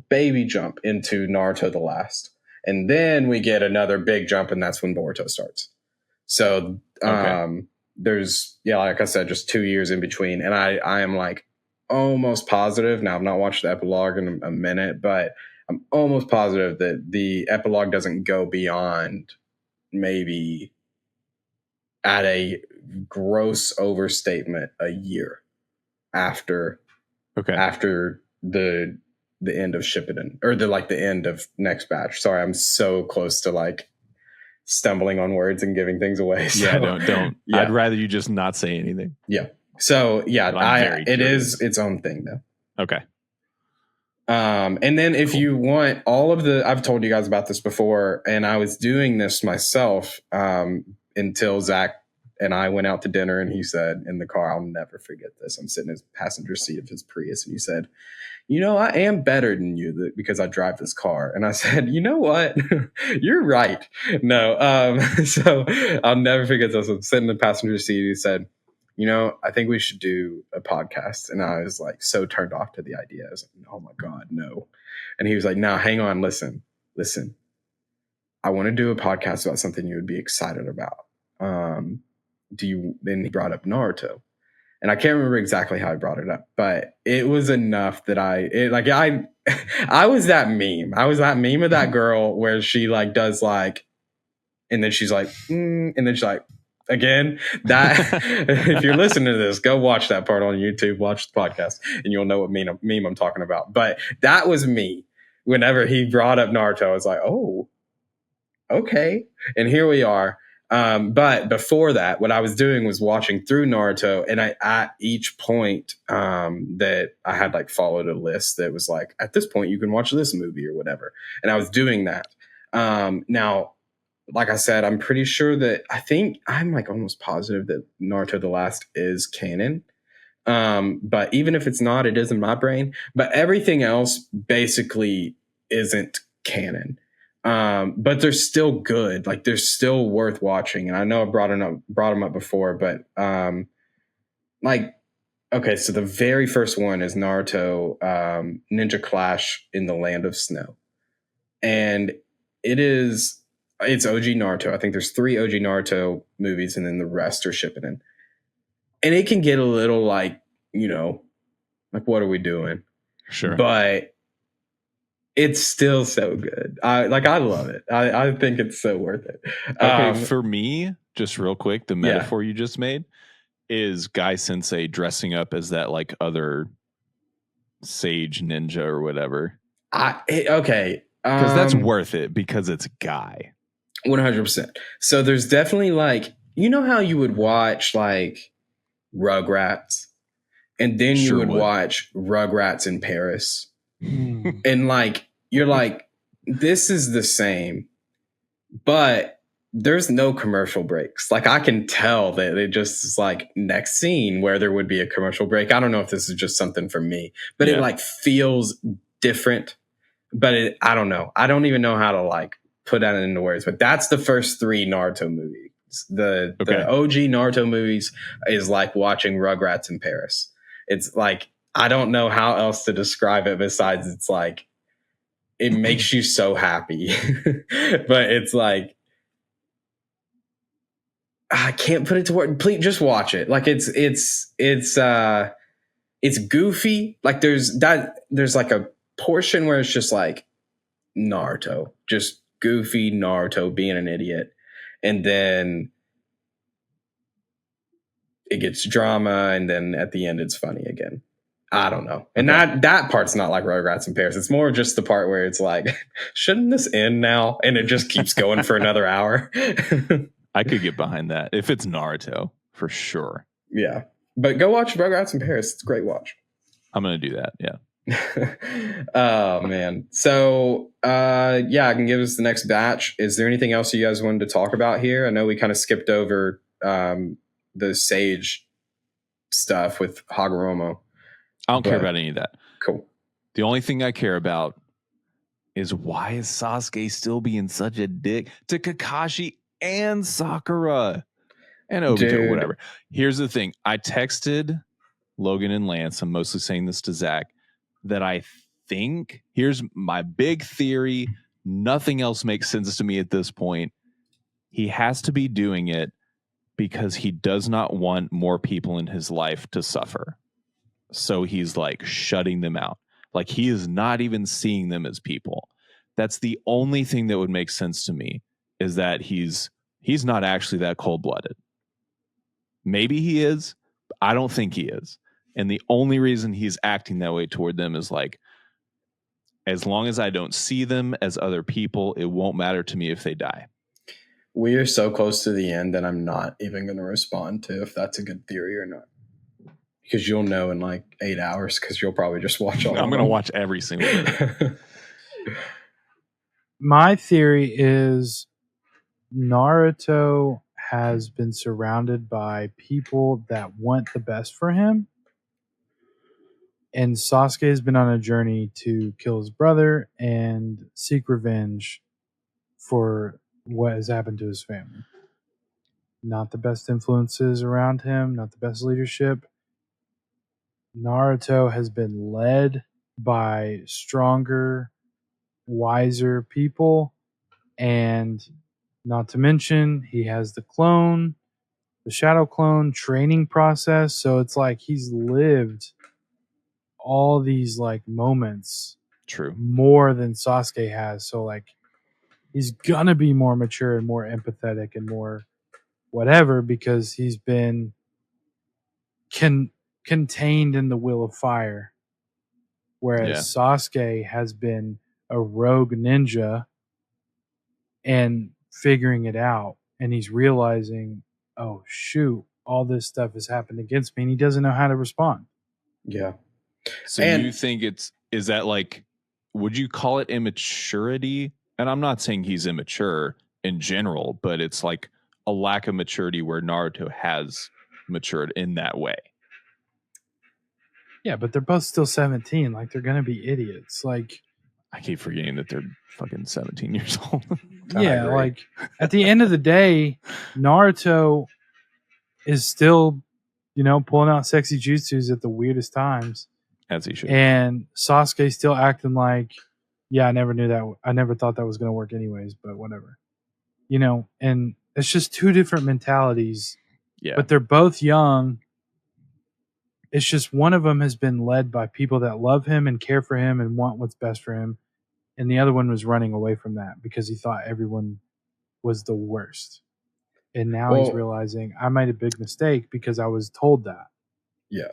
baby jump into Naruto The Last. And then we get another big jump, and that's when Boruto starts. So there's, like I said, just 2 years in between. And I am like almost positive. Now I've not watched the epilogue in a minute, but I'm almost positive that the epilogue doesn't go beyond maybe, at a gross overstatement, a year after the end of Shippuden, or the end of next batch. Sorry, I'm so close to like stumbling on words and giving things away. So, yeah, don't. Yeah. I'd rather you just not say anything. Yeah. So yeah, it is its own thing though. Okay. And then if you want all of I've told you guys about this before, and I was doing this myself until Zach and I went out to dinner, and he said in the car, I'll never forget this. I'm sitting in his passenger seat of his Prius, and he said, I am better than you because I drive this car. And I said, you know what? You're right. No. So I'll never forget this. I'm sitting in the passenger seat. He said, I think we should do a podcast. And I was like, so turned off to the idea. I was like, oh my God, no. And he was like, no, hang on. Listen, I want to do a podcast about something you would be excited about. Then he brought up Naruto, and I can't remember exactly how I brought it up, but it was enough that I was that meme. I was that meme of that girl where she like does like, and then she's like, and then she's like, again, that if you're listening to this, go watch that part on YouTube, watch the podcast, and you'll know what meme I'm talking about. But that was me. Whenever he brought up Naruto, I was like, oh, okay. And here we are. But before that, what I was doing was watching through Naruto, and at each point that I had like followed a list that was like, at this point you can watch this movie or whatever. And I was doing that. Now, like I said, I'm pretty sure that I'm like almost positive that Naruto The Last is canon. But even if it's not, it is in my brain. But everything else basically isn't canon. But they're still good. Like they're still worth watching. And I know I brought them up before, but so the very first one is Naruto Ninja Clash in the Land of Snow. And it's OG Naruto. I think there's 3 OG Naruto movies, and then the rest are Shippuden. And it can get a little like, like what are we doing? Sure. But it's still so good. I love it. I think it's so worth it. Okay, for me, just real quick, the metaphor you just made is Guy Sensei dressing up as that like other sage ninja or whatever. Okay. Because that's worth it because it's Guy. 100%. So there's definitely like, you know how you would watch like Rugrats and then you would watch Rugrats in Paris. And like, you're like, this is the same, but there's no commercial breaks. Like I can tell that it just is like next scene where there would be a commercial break. I don't know if this is just something for me, but it like feels different. But I don't know. I don't even know how to like put that into words. But that's the first 3 Naruto movies. The OG Naruto movies is like watching Rugrats in Paris. It's like, I don't know how else to describe it besides it's like, it makes you so happy. But it's like, I can't put it to word. Please just watch it. Like it's goofy. Like there's like a portion where it's just like Naruto, just goofy Naruto being an idiot. And then it gets drama, and then at the end it's funny again. I don't know. And that part's not like Rugrats in Paris. It's more just the part where it's like, shouldn't this end now? And it just keeps going for another hour. I could get behind that if it's Naruto, for sure. Yeah. But go watch Rugrats in Paris. It's a great watch. I'm going to do that. Yeah. Oh, man. So, yeah, I can give us the next batch. Is there anything else you guys wanted to talk about here? I know we kind of skipped over the Sage stuff with Hagoromo. I don't care about any of that. Cool. The only thing I care about is why is Sasuke still being such a dick to Kakashi and Sakura and Obito, whatever. Here's the thing. I texted Logan and Lance, I'm mostly saying this to Zach, that I think, here's my big theory, nothing else makes sense to me at this point. He has to be doing it because he does not want more people in his life to suffer. So he's like shutting them out. Like he is not even seeing them as people. That's the only thing that would make sense to me, is that he's not actually that cold-blooded. Maybe he is. But I don't think he is. And the only reason he's acting that way toward them is like, as long as I don't see them as other people, it won't matter to me if they die. We are so close to the end that I'm not even going to respond to if that's a good theory or not. Because you'll know in like 8 hours, because you'll probably just watch all of them. I'm going to watch every single one. My theory is Naruto has been surrounded by people that want the best for him. And Sasuke has been on a journey to kill his brother and seek revenge for what has happened to his family. Not the best influences around him, not the best leadership. Naruto has been led by stronger, wiser people, and not to mention he has the clone, the shadow clone training process. So it's like he's lived all these like moments more than Sasuke has. So like he's gonna be more mature and more empathetic and more whatever, because he's been contained in the will of fire, whereas Sasuke has been a rogue ninja and figuring it out, and he's realizing, oh shoot, all this stuff has happened against me, and he doesn't know how to respond. Yeah. So you think is that like, would you call it immaturity? And I'm not saying he's immature in general, but it's like a lack of maturity where Naruto has matured in that way. Yeah, but they're both still 17. Like, they're going to be idiots. Like, I keep forgetting that they're fucking 17 years old. Yeah, like, at the end of the day, Naruto is still, pulling out sexy jutsus at the weirdest times. As he should. And Sasuke's still acting like, yeah, I never knew that. I never thought that was going to work anyways, but whatever. And it's just two different mentalities. Yeah. But they're both young. It's just one of them has been led by people that love him and care for him and want what's best for him. And the other one was running away from that because he thought everyone was the worst. And now he's realizing I made a big mistake because I was told that. Yeah.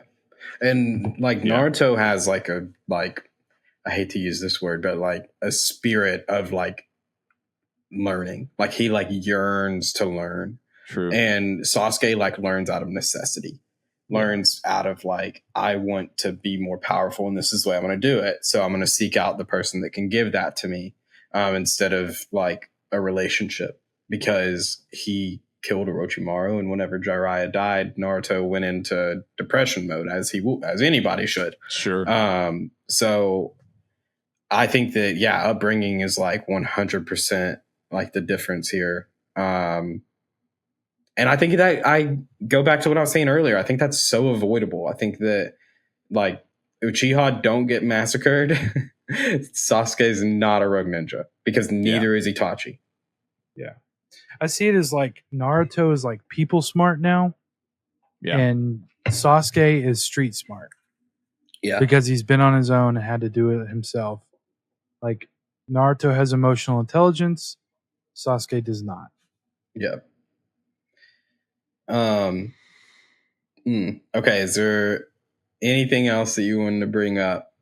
And like Naruto has like a I hate to use this word, but like a spirit of like learning. Like he like yearns to learn. True. And Sasuke like learns out of necessity. Learns out of like, I want to be more powerful and this is the way I'm going to do it. So I'm going to seek out the person that can give that to me instead of like a relationship, because he killed Orochimaru, and whenever Jiraiya died, Naruto went into depression mode, as anybody should. Sure. So I think that, yeah, upbringing is like 100% like the difference here. And I think that I go back to what I was saying earlier. I think that's so avoidable. I think that like Uchiha don't get massacred. Sasuke is not a rogue ninja because neither is Itachi. Yeah. I see it as like Naruto is like people smart now. Yeah. And Sasuke is street smart. Yeah. Because he's been on his own and had to do it himself. Like Naruto has emotional intelligence. Sasuke does not. Yeah. Okay. Is there anything else that you wanted to bring up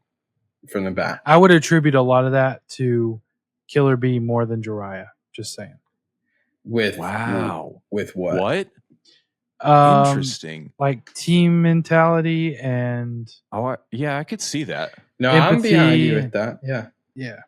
from the back? I would attribute a lot of that to Killer Bee more than Jiraiya. Just saying. With what? What? Interesting. Like team mentality and I could see that. No, empathy. I'm behind you with that. Yeah. Yeah.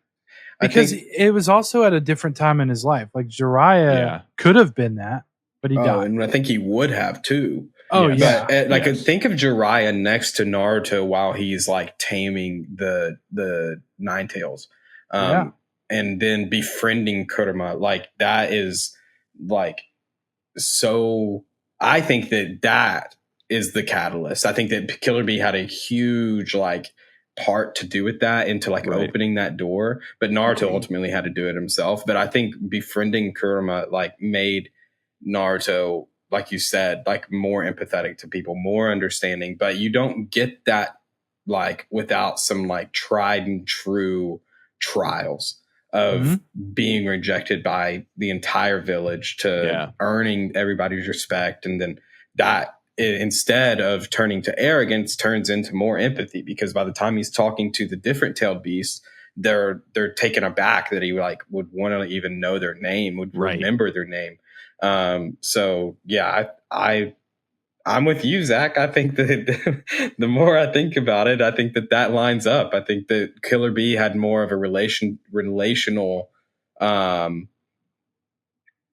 Because it was also at a different time in his life. Like Jiraiya could have been that, but he died. And I think he would have too. Oh, yeah. But think of Jiraiya next to Naruto while he's like taming the Nine Tails. And then befriending Kurama. Like that is like so. I think that is the catalyst. I think that Killer Bee had a huge like part to do with that, into like opening that door. But Naruto ultimately had to do it himself. But I think befriending Kurama like made Naruto, like you said, like more empathetic to people, more understanding. But you don't get that like without some like tried and true trials of being rejected by the entire village to earning everybody's respect. And then that instead of turning to arrogance turns into more empathy, because by the time he's talking to the different tailed beasts, they're taken aback that he like would want to even know their name, would remember their name. So yeah, I'm with you, Zach. I think that the more I think about it, I think that lines up. I think that Killer Bee had more of a relational, I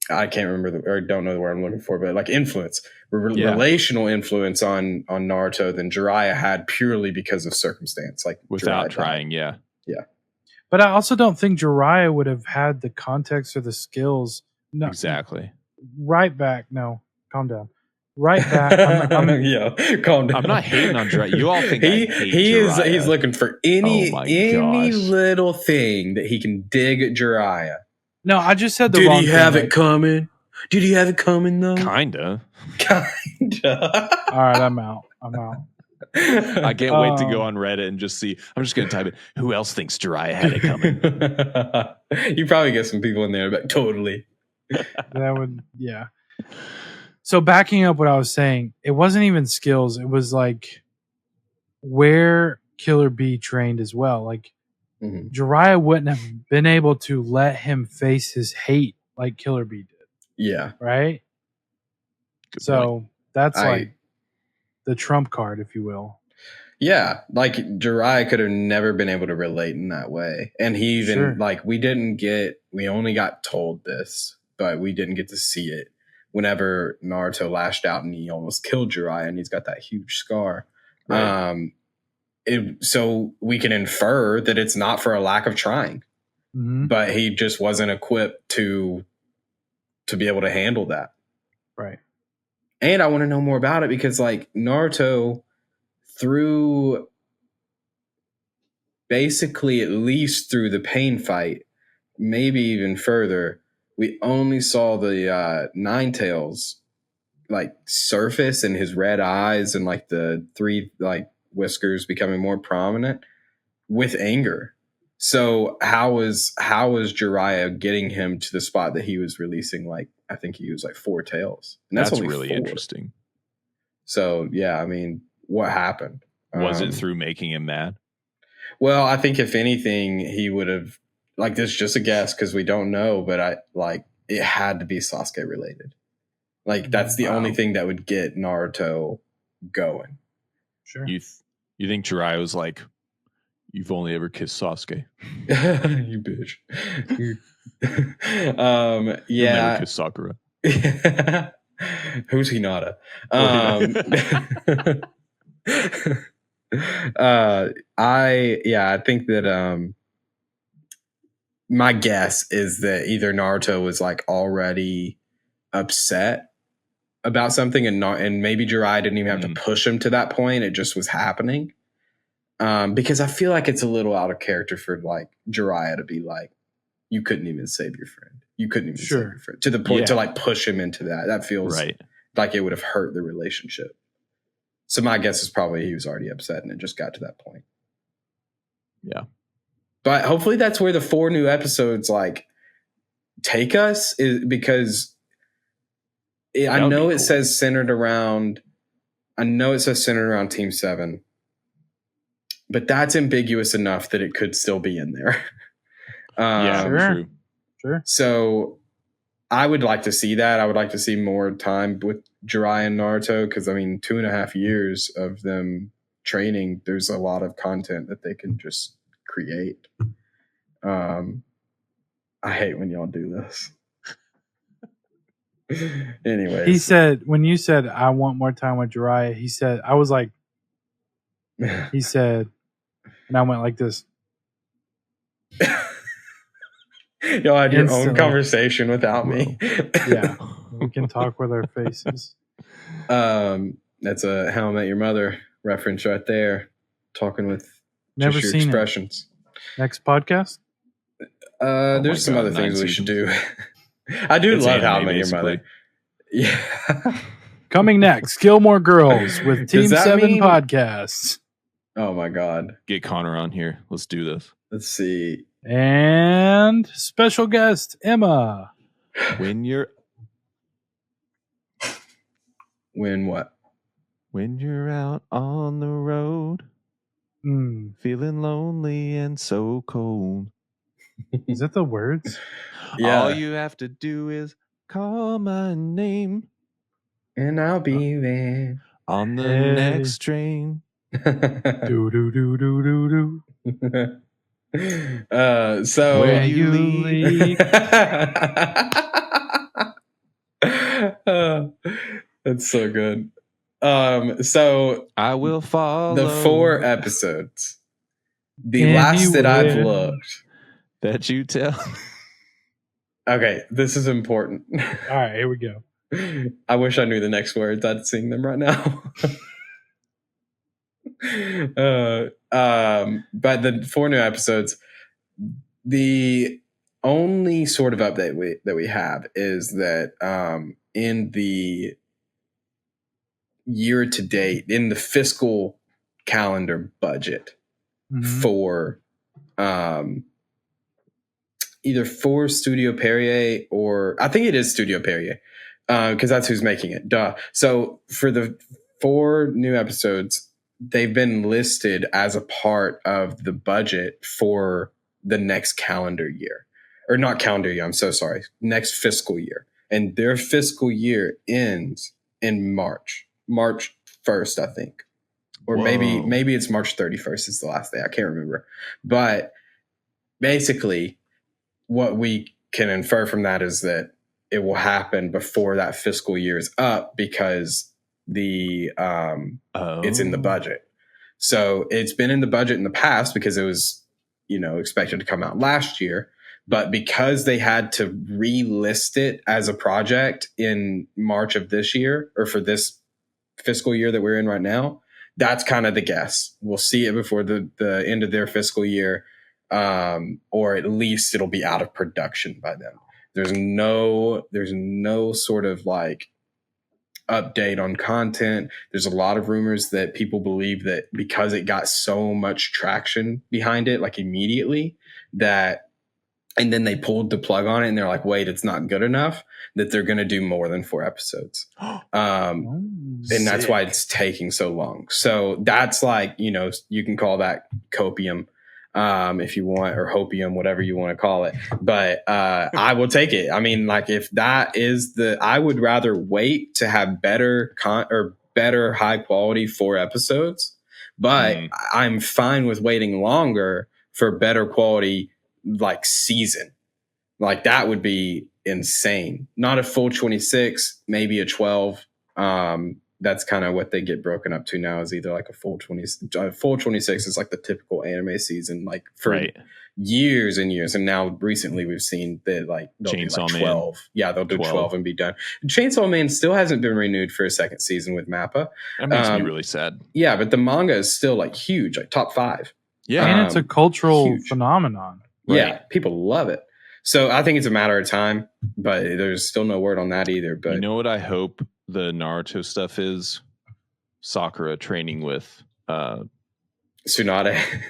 can't remember or don't know the word I'm looking for, but like influence, relational influence on Naruto than Jiraiya had purely because of circumstance, like without trying. Yeah. But I also don't think Jiraiya would have had the context or the skills. No, exactly. Right back. No, calm down. Right back. Calm down. I'm not hating on Jiraiya. You all think Jiraiya. He's looking for any little thing that he can dig at Jiraiya. No, I just said the wrong thing. Did he have it coming? Did he have it coming though? Kinda. All right, I'm out. I can't wait to go on Reddit and just see. I'm just going to type it. Who else thinks Jiraiya had it coming? You probably get some people in there, but totally. That would, yeah. So backing up what I was saying, it wasn't even skills. It was like where Killer Bee trained as well. Like Jiraiya wouldn't have been able to let him face his hate like Killer Bee did. Yeah. Right? Good so point. That's like the trump card, if you will. Yeah. Like Jiraiya could have never been able to relate in that way. And he even like we only got told this, but we didn't get to see it whenever Naruto lashed out and he almost killed Jiraiya and he's got that huge scar. Right. So we can infer that it's not for a lack of trying, but he just wasn't equipped to be able to handle that. Right. And I want to know more about it because like Naruto, through basically at least through the pain fight, maybe even further, we only saw the Nine Tails like surface and his red eyes and like the three like whiskers becoming more prominent with anger. So how was Jiraiya getting him to the spot that he was releasing? Like I think he used like 4 tails. And that's only really 4. Interesting. So yeah, I mean, what happened? Was it through making him mad? Well, I think if anything, he would have, like, this is just a guess because we don't know, but it had to be Sasuke related. Like, that's the only thing that would get Naruto going. Sure. You think Jiraiya was like, you've only ever kissed Sasuke? You bitch. You'll Yeah. never kiss Sakura. Who's Hinata? I think that my guess is that either Naruto was like already upset about something and maybe Jiraiya didn't even have to push him to that point. It just was happening. Because I feel like it's a little out of character for like Jiraiya to be like, you couldn't even save your friend. You couldn't even save your friend to the point to like push him into that. That feels like it would have hurt the relationship. So my guess is probably he was already upset and it just got to that point. Yeah. But hopefully that's where the 4 new episodes like take us, is because I know it says centered around Team 7, but that's ambiguous enough that it could still be in there. True. So I would like to see that. I would like to see more time with Jiraiya and Naruto because, I mean, 2.5 years of them training, there's a lot of content that they can just create. I hate when y'all do this. Anyways. He said, when you said, I want more time with Jiraiya, he said, I was like, he said, and I went like this. Y'all had your own conversation without me. Yeah, we can talk with our faces. That's a How I Met Your Mother reference right there. Talking with Never just your seen expressions. Next podcast? There's some other things we should do. I do love How I Met Your Mother. Yeah. Coming next, Gilmore Girls with Team 7 Podcasts. Oh my God. Get Connor on here. Let's do this. Let's see. And special guest, Emma. When what? When you're out on the road, feeling lonely and so cold. Is that the words? Yeah. All you have to do is call my name, and I'll be there on the next train. Do do do do do do. So where you leave. That's so good. So I will follow the 4 episodes. The last that I've looked. That you tell. Okay, this is important. All right, here we go. I wish I knew the next words. I'd sing them right now. But the 4 new episodes, the only sort of update that we have is that in the year to date, in the fiscal calendar budget for either for Studio Perrier or I think it is Studio Perrier because that's who's making it. Duh. So for the 4 new episodes, they've been listed as a part of the budget for the next calendar year. Or not calendar year, I'm so sorry. Next fiscal year. And their fiscal year ends in March 1st, I think. Or maybe it's March 31st is the last day. I can't remember. But basically, what we can infer from that is that it will happen before that fiscal year is up because it's in the budget. So it's been in the budget in the past because it was, expected to come out last year. But because they had to relist it as a project in March of this year, or for this fiscal year that we're in right now, that's kind of the guess. We'll see it before the end of their fiscal year, or at least it'll be out of production by then. There's no sort of like update on content. There's a lot of rumors that people believe that because it got so much traction behind it, like immediately, and then they pulled the plug on it and they're like, wait, it's not good enough, that they're going to do more than 4 episodes. And that's why it's taking so long. So that's like, you can call that copium. if you want, or hopium, whatever you want to call it. But I will take it. I mean, like if that is I would rather wait to have better better high quality 4 episodes, but I'm fine with waiting longer for better quality like season. Like that would be insane. Not a full 26, maybe a 12. That's kind of what they get broken up to now, is either like a full 26 is like the typical anime season, like for years and years. And now recently we've seen that like they'll Chainsaw do like 12. Man. Yeah, they'll do 12 and be done. Chainsaw Man still hasn't been renewed for a second season with Mappa. That makes me really sad. Yeah, but the manga is still like huge, like top 5. Yeah, and it's a cultural phenomenon. Right? Yeah, people love it. So I think it's a matter of time, but there's still no word on that either. But you know what I hope the Naruto stuff is? Sakura training with Tsunade.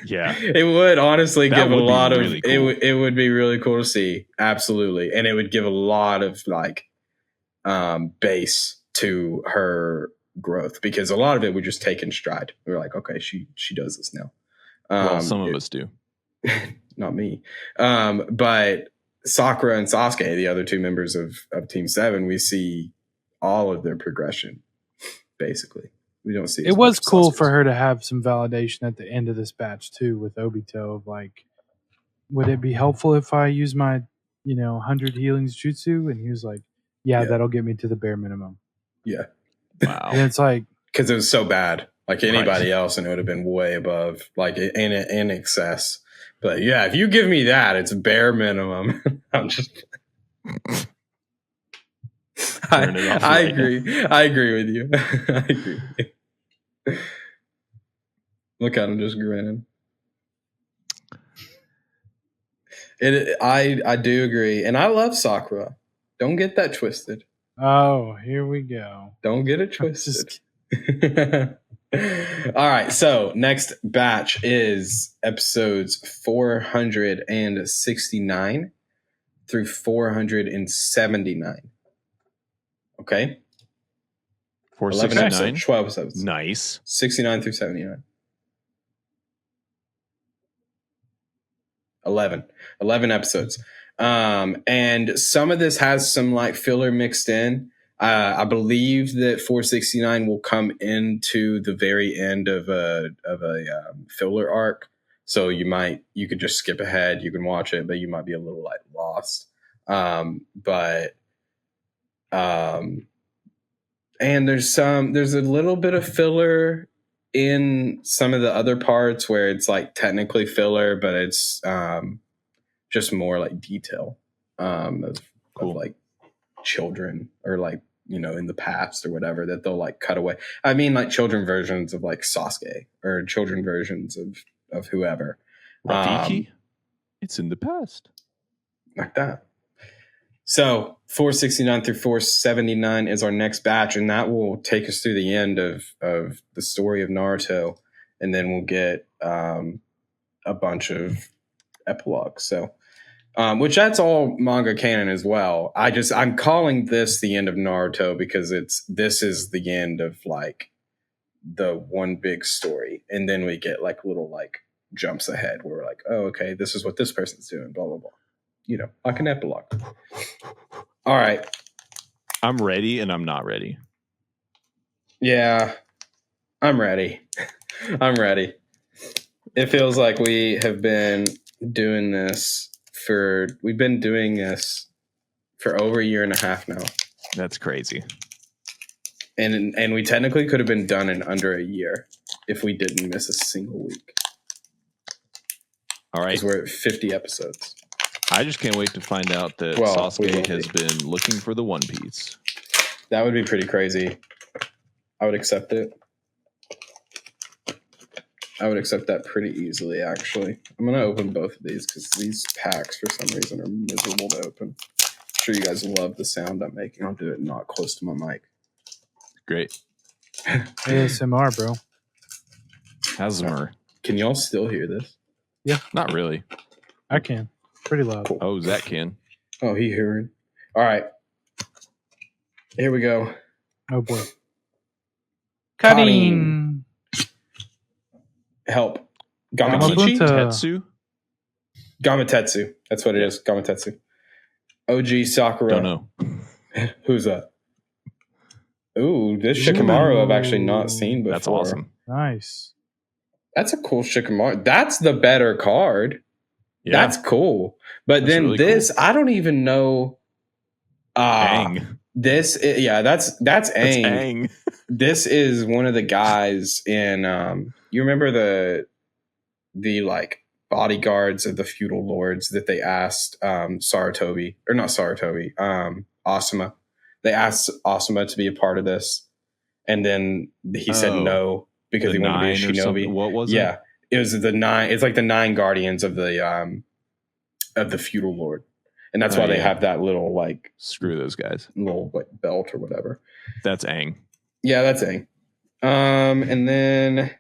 Yeah. It would honestly give a lot of really cool. It would be really cool to see. Absolutely. And it would give a lot of like base to her growth, because a lot of it would just take in stride. We're like, okay, she does this now. Well, some of us do. Not me. But Sakura and Sasuke, the other 2 members of Team 7, we see all of their progression, basically. We don't see. It was cool for her to have some validation at the end of this batch too, with Obito. Of like, would it be helpful if I use my, 100 healings jutsu? And he was like, yeah, that'll get me to the bare minimum. Yeah. Wow. And it's like, because it was so bad. Like anybody else, and it would have been way above, like in excess. But yeah, if you give me that, it's bare minimum. I'm just. I agree. I agree with you. I agree with you. Look at him just grinning. I do agree, and I love Sakura. Don't get that twisted. Oh, here we go. Don't get it twisted. All right, so next batch is episodes 469 through 479. Okay. 469? 12 episodes. Nice. 69 through 79. 11 episodes. And some of this has some like filler mixed in. I believe that 469 will come into the very end of a filler arc. So you could just skip ahead. You can watch it, but you might be a little like lost. And there's a little bit of filler in some of the other parts where it's like technically filler, but it's just more like detail of like children, or like, in the past or whatever, that they'll like cut away. I mean, like children versions of like Sasuke, or children versions of whoever. Rafiki? It's in the past. Like that. So 469 through 479 is our next batch, and that will take us through the end of the story of Naruto, and then we'll get a bunch of epilogues. So, which that's all manga canon as well. I'm calling this the end of Naruto because this is the end of like the one big story, and then we get like little like jumps ahead where we're like, oh, okay, this is what this person's doing, blah blah blah. Like an epilogue. All right. I'm ready and I'm not ready. Yeah, I'm ready. I'm ready. It feels like we have been doing this for over a year and a half now. That's crazy. And we technically could have been done in under a year if we didn't miss a single week. All right. Because we're at 50 episodes. I just can't wait to find out that Sasuke has been looking for the One Piece. That would be pretty crazy. I would accept it. I would accept that pretty easily, actually. I'm going to open both of these because these packs, for some reason, are miserable to open. I'm sure you guys love the sound I'm making. I'll do it not close to my mic. Great. ASMR, bro. ASMR. Can y'all still hear this? Yeah. Not really. I can. Pretty loud. Cool. Oh, Zach can. Oh, he heard. All right. Here we go. Oh, boy. Cutting. Help. Gamakichi? Tetsu? Gamatetsu. That's what it is. Gamatetsu. OG Sakura. Don't know. Who's that? Ooh, this Shikamaru I've actually not seen before. That's awesome. Nice. That's a cool Shikamaru. That's the better card. Yeah. That's cool. But That's then really this, cool. I don't even know. Aang. That's Aang. That's Aang. This is one of the guys in you remember the like bodyguards of the feudal lords that they asked Asuma. They asked Asuma to be a part of this, and then he said no because he wanted to be a shinobi. What was it? Yeah, it was the 9. It's like the 9 guardians of the feudal lord, and that's why they have that little like screw those guys little like belt or whatever. That's Aang. Yeah, that's Aang. And then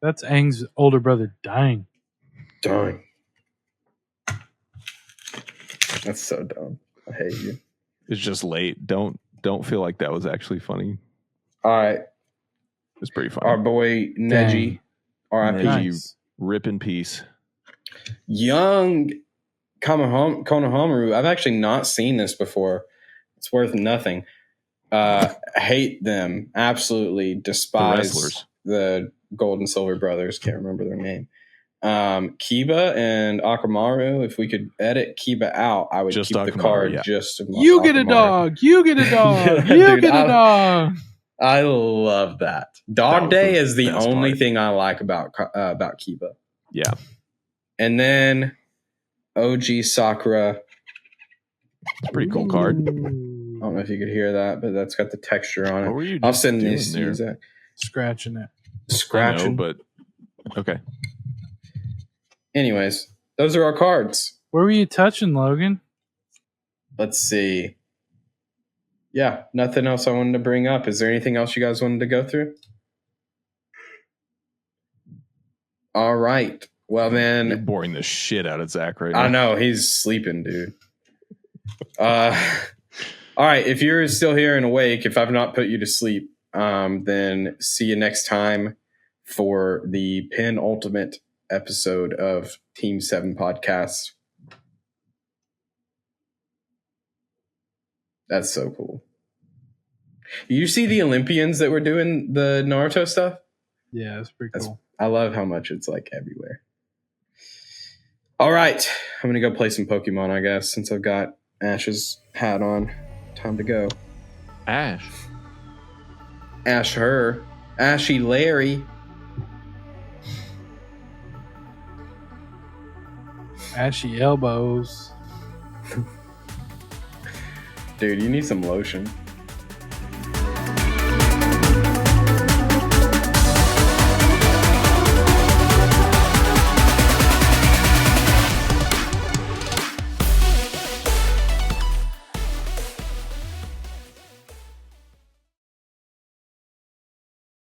that's Aang's older brother dying. Darn. That's so dumb. I hate you. It's just late. Don't feel like that was actually funny. All right. It's pretty funny. Our boy Neji. R.I.P. Nice. Rip in peace. Young Konohamaru. I've actually not seen this before. It's worth nothing. Hate them. Absolutely despise the Gold and Silver brothers. Can't remember their name. Kiba and Akamaru. If we could edit Kiba out, I would just keep Akamaru, the card yeah. just of You Akamaru. get a dog. You get a dog. You Dude, get a dog. I love that. Dog Day is the only part. thing I like about Kiba. Yeah. And then OG Sakura. Pretty cool card. I don't know if you could hear that, but that's got the texture on it. What were you I'll send doing these. there? Scratching it. Scratching. I know, but okay. Anyways, those are our cards. Where were you touching, Logan? Let's see. Yeah, nothing else I wanted to bring up. Is there anything else you guys wanted to go through? All right. Well, then. You're boring the shit out of Zach right now. I know. He's sleeping, dude. All right. If you're still here and awake, if I've not put you to sleep, then see you next time for the penultimate episode of Team 7 podcast. That's so cool. You see the Olympians that were doing the Naruto stuff? Yeah, it's pretty cool. I love how much it's like everywhere. All right. I'm going to go play some Pokemon, I guess, since I've got Ash's hat on. Time to go. Ash her. Ashy Larry. Ashy elbows. Dude, you need some lotion.